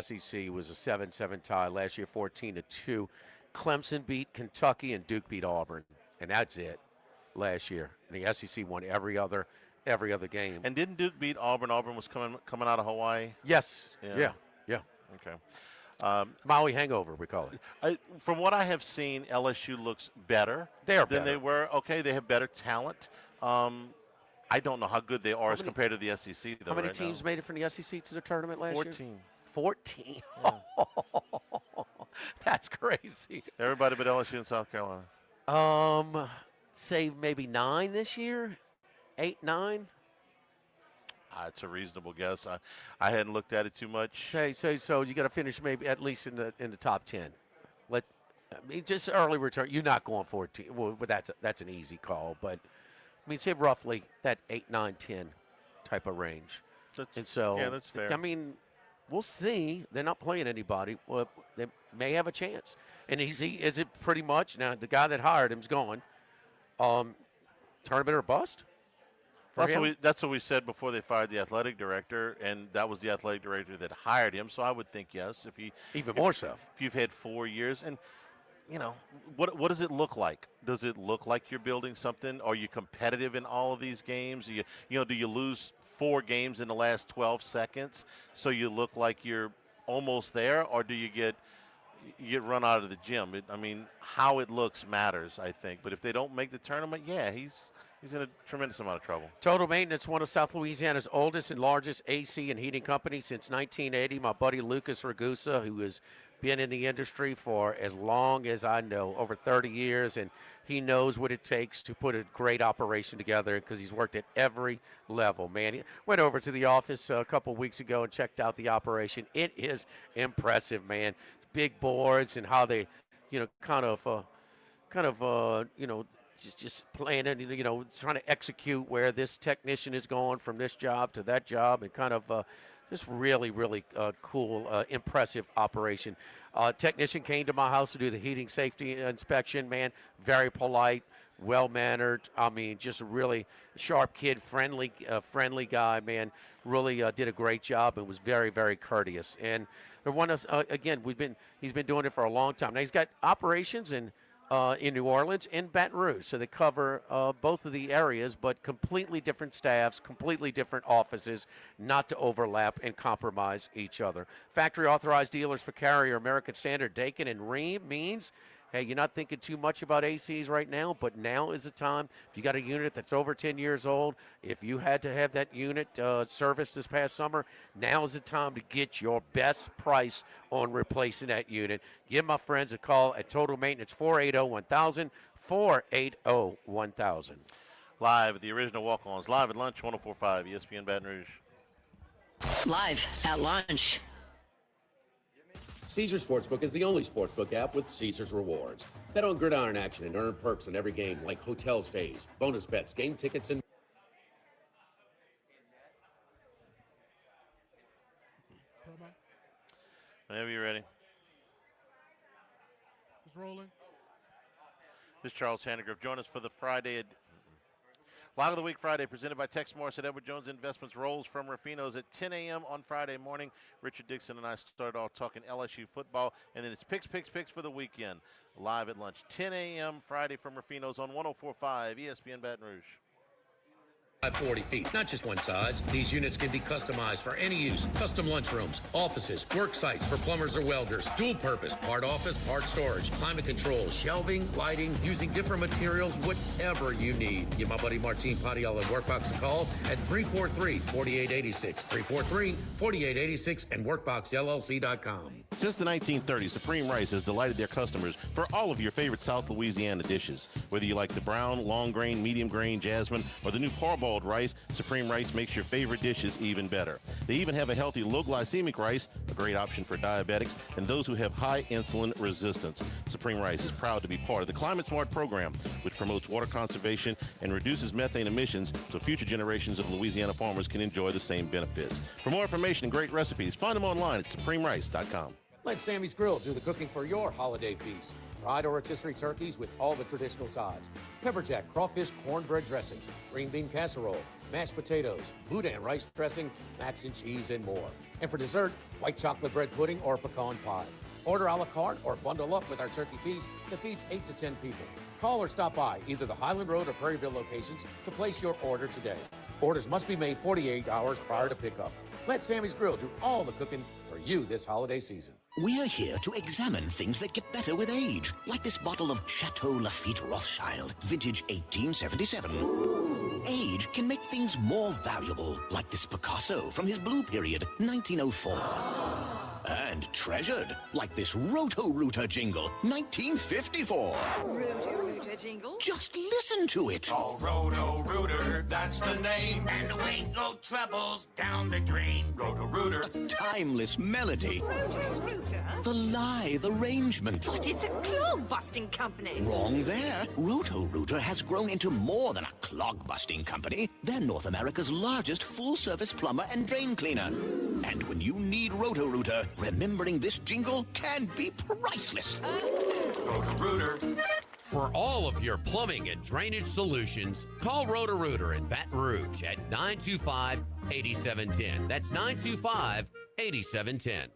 SEC was a 7-7 tie. Last year 14-2. Clemson beat Kentucky and Duke beat Auburn, and that's it. Last year, and the SEC won every other game. And didn't Duke beat Auburn? Auburn was coming out of Hawaii. Yes. Yeah. Okay. Maui hangover, we call it. From what I have seen, LSU looks better than they were. Okay, they have better talent. I don't know how good they are as compared to the SEC, though. How many teams made it from the SEC to the tournament last 14. year? 14. Yeah. That's crazy. Everybody but LSU and South Carolina. Say maybe 9 this year, 8, 9. It's a reasonable guess. I hadn't looked at it too much. So you got to finish maybe at least in the top 10. Just early return. You're not going 14. Well, but that's an easy call. But I mean, say roughly that 8, 9, 10 type of range. That's fair. I mean, we'll see. They're not playing anybody. Well, they may have a chance. And is it pretty much now? The guy that hired him's gone. Tournament or bust? That's what we said before they fired the athletic director, and that was the athletic director that hired him. So I would think yes. More so. If you've had 4 years, and what does it look like? Does it look like you're building something? Are you competitive in all of these games? Do you lose 4 games in the last 12 seconds so you look like you're almost there, or do you get run out of the gym? How it looks matters, I think. But if they don't make the tournament, he's in a tremendous amount of trouble. Total Maintenance, one of South Louisiana's oldest and largest AC and heating companies since 1980. My buddy Lucas Ragusa, who has been in the industry for as long as I know, over 30 years, and he knows what it takes to put a great operation together because he's worked at every level, man. He went over to the office a couple weeks ago and checked out the operation. It is impressive, man. Big boards and how they, just planning, trying to execute where this technician is going from this job to that job, and kind of just really, really cool, impressive operation. Technician came to my house to do the heating safety inspection, man. Very polite, well-mannered. I mean, just a really sharp kid, friendly guy, man. Really did a great job and was very, very courteous. And they're one of again, he's been doing it for a long time. Now he's got operations in New Orleans and Baton Rouge, so they cover both of the areas, but completely different staffs, completely different offices, not to overlap and compromise each other. Factory authorized dealers for Carrier, American Standard, Dakin, and Ream means, hey, you're not thinking too much about ACs right now, but now is the time. If you got a unit that's over 10 years old, if you had to have that unit serviced this past summer, now is the time to get your best price on replacing that unit. Give my friends a call at Total Maintenance, 480-1000, 480-1000. Live at the original Walk-Ons, live at lunch, 104.5 ESPN Baton Rouge. Live at lunch. Caesars Sportsbook is the only sportsbook app with Caesars Rewards. Bet on gridiron action and earn perks on every game like hotel stays, bonus bets, game tickets, and whenever you're ready. It's rolling. This is Charles Sandegriff. Join us for the Friday Log of the Week Friday, presented by Tex Morris at Edward Jones Investments. Rolls from Rufino's at 10 a.m. on Friday morning. Richard Dixon and I started off talking LSU football, and then it's picks for the weekend. Live at lunch, 10 a.m. Friday from Rufino's on 104.5 ESPN Baton Rouge. 40 feet, not just one size. These units can be customized for any use. Custom lunchrooms, offices, work sites for plumbers or welders, dual purpose, part office, part storage, climate control, shelving, lighting, using different materials, whatever you need. Give my buddy Martin Padial and Workbox a call at 343-4886, 343-4886, and workboxllc.com. Since the 1930s, Supreme Rice has delighted their customers for all of your favorite South Louisiana dishes. Whether you like the brown, long grain, medium grain, jasmine, or the new parboiled rice, Supreme Rice makes your favorite dishes even better. They even have a healthy low glycemic rice, a great option for diabetics and those who have high insulin resistance. Supreme Rice is proud to be part of the Climate Smart program, which promotes water conservation and reduces methane emissions so future generations of Louisiana farmers can enjoy the same benefits. For more information and great recipes, find them online at supremerice.com. Let Sammy's Grill do the cooking for your holiday feast. Fried or rotisserie turkeys with all the traditional sides. Pepper jack, crawfish, cornbread dressing, green bean casserole, mashed potatoes, boudin rice dressing, mac and cheese, and more. And for dessert, white chocolate bread pudding or pecan pie. Order a la carte or bundle up with our turkey feast that feeds 8 to 10 people. Call or stop by either the Highland Road or Prairieville locations to place your order today. Orders must be made 48 hours prior to pickup. Let Sammy's Grill do all the cooking for you this holiday season. We're here to examine things that get better with age, like this bottle of Chateau Lafite Rothschild, vintage 1877. Age can make things more valuable, like this Picasso from his blue period, 1904. And treasured, like this Roto-Rooter jingle, 1954. Roto-Rooter jingle? Just listen to it. Oh, Roto-Rooter, that's the name. And the way go troubles down the drain. Roto-Rooter. A timeless melody. Roto-Rooter? The lithe arrangement. But it's a clog-busting company. Wrong there. Roto-Rooter has grown into more than a clog-busting company. They're North America's largest full-service plumber and drain cleaner. And when you need Roto-Rooter, remembering this jingle can be priceless. Roto-Rooter. For all of your plumbing and drainage solutions, call Roto-Rooter in Baton Rouge at 925-8710. That's 925-8710.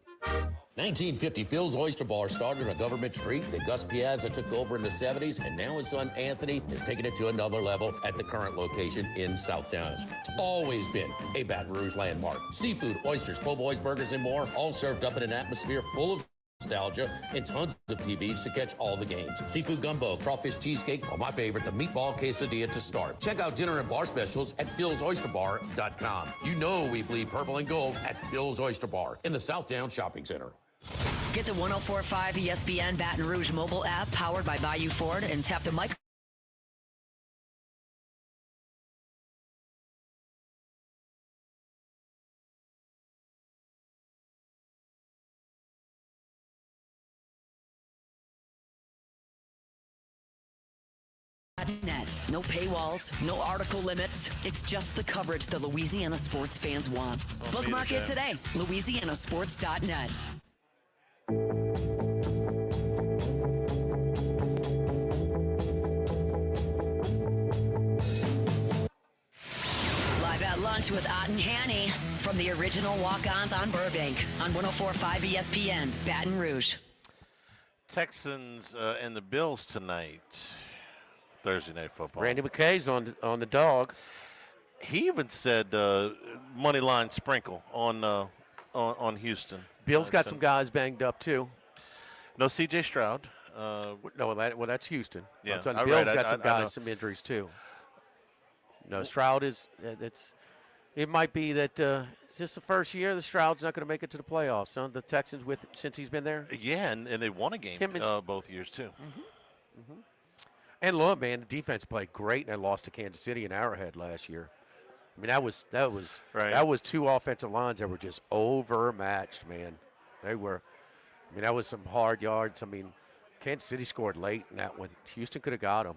1950, Phil's Oyster Bar started on Government Street. Then Gus Piazza took over in the 70s, and now his son Anthony has taken it to another level at the current location in South Downs. It's always been a Baton Rouge landmark. Seafood, oysters, po' boys, burgers, and more, all served up in an atmosphere full of nostalgia and tons of TVs to catch all the games. Seafood gumbo, crawfish cheesecake, or my favorite, the meatball quesadilla to start. Check out dinner and bar specials at philsoysterbar.com. You know we bleed purple and gold at Phil's Oyster Bar in the South Downs Shopping Center. Get the 104.5 ESPN Baton Rouge mobile app powered by Bayou Ford and tap the mic. .net. No paywalls, no article limits. It's just the coverage the Louisiana sports fans want. Bookmark it today. LouisianaSports.net. Live at lunch with Ott and Hanny from the original Walk-Ons on Burbank on 104.5 ESPN, Baton Rouge. Texans and the Bills tonight. Thursday Night Football. Randy McKay's on the dog. He even said money line sprinkle on Houston. Bill's got some guys banged up too. No C.J. Stroud. No, that's Houston. Yeah, Bill's got some guys, some injuries too. No, Stroud is. It might be that is this the first year that Stroud's not going to make it to the playoffs? Huh? The Texans since he's been there. Yeah, and they won a game both years too. Mm-hmm. Mm-hmm. And look, man, the defense played great, and they lost to Kansas City and Arrowhead last year. I mean, that was right. That was two offensive lines that were just overmatched, man. They were. I mean, that was some hard yards. I mean, Kansas City scored late in that one. Houston could have got them.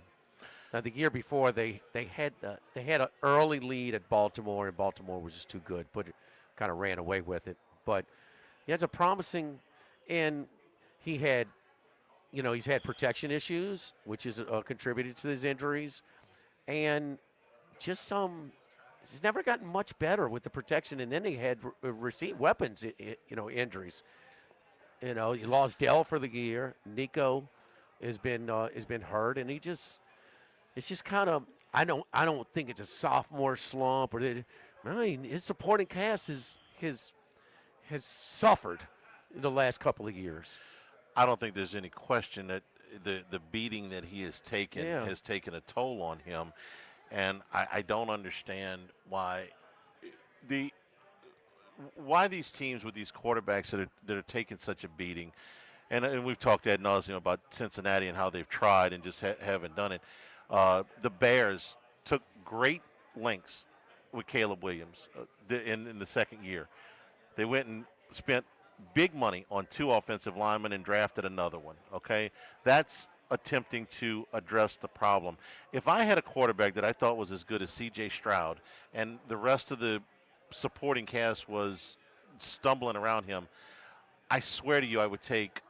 Now the year before, they had an early lead at Baltimore, and Baltimore was just too good, but it kind of ran away with it. But he has a promising, and he had. You know, he's had protection issues, which is contributed to his injuries, and just he's never gotten much better with the protection. And then he had received weapons, injuries. You know, he lost Dell for the year. Nico has been hurt, and it's just kind of I don't think it's a sophomore slump or his supporting cast has suffered in the last couple of years. I don't think there's any question that the beating that he has taken has taken a toll on him, and I don't understand why these teams with these quarterbacks that are taking such a beating, and we've talked ad nauseum about Cincinnati and how they've tried and just haven't done it. The Bears took great lengths with Caleb Williams in the second year. They went and spent big money on 2 offensive linemen and drafted another one, okay? That's attempting to address the problem. If I had a quarterback that I thought was as good as C.J. Stroud and the rest of the supporting cast was stumbling around him, I swear to you I would take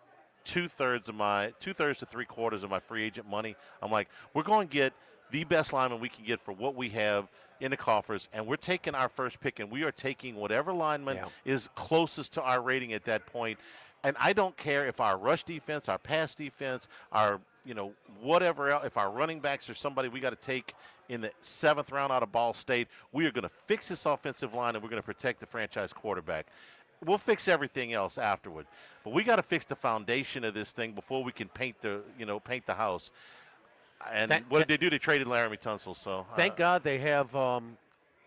2/3 to 3/4 of my free agent money. I'm like, we're going to get the best lineman we can get for what we have in the coffers, and we're taking our first pick, and we are taking whatever lineman is closest to our rating at that point. And I don't care if our rush defense, our pass defense, our whatever else, if our running backs are somebody we got to take in the 7th round out of Ball State, we are going to fix this offensive line, and we're going to protect the franchise quarterback. We'll fix everything else afterward, but we got to fix the foundation of this thing before we can paint the house. And what did they do? They traded Laramie Tunsil. So thank God they have.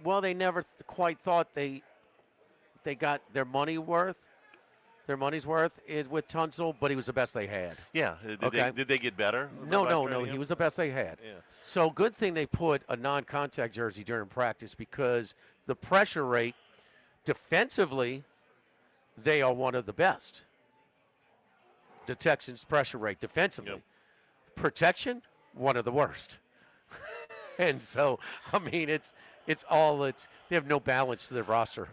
They never quite thought they got their money worth. Their money's worth with Tunsil, but he was the best they had. Yeah. Did they get better? No. He was the best they had. Yeah. So good thing they put a non-contact jersey during practice, because the pressure rate defensively, they are one of the best. The Texans' pressure rate defensively. Yep. Protection, one of the worst. And so, I mean, they have no balance to their roster.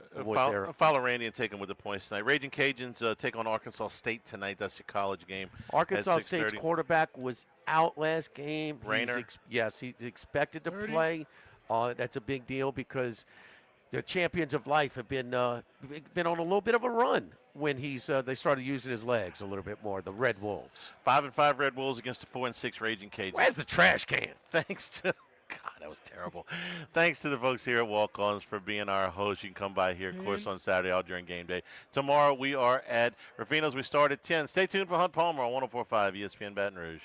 Follow Randy and take them with the points tonight. Raging Cajuns take on Arkansas State tonight. That's your college game. Arkansas State's quarterback was out last game. Rainer? He's expected to play. That's a big deal because the champions of life have been on a little bit of a run when they started using his legs a little bit more. The Red Wolves. 5-5 Red Wolves against the 4-6 Raging Cajuns. Where's the trash can? Thanks to God, that was terrible. Thanks to the folks here at Walkons for being our host. You can come by here, of course, on Saturday all during game day. Tomorrow we are at Rufino's. We start at 10. Stay tuned for Hunt Palmer on 104.5 ESPN Baton Rouge.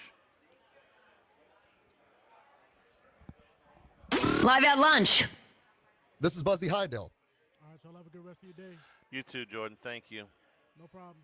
Live at lunch. This is Buzzy Hydell. All right, y'all have a good rest of your day. You too, Jordan. Thank you. No problem.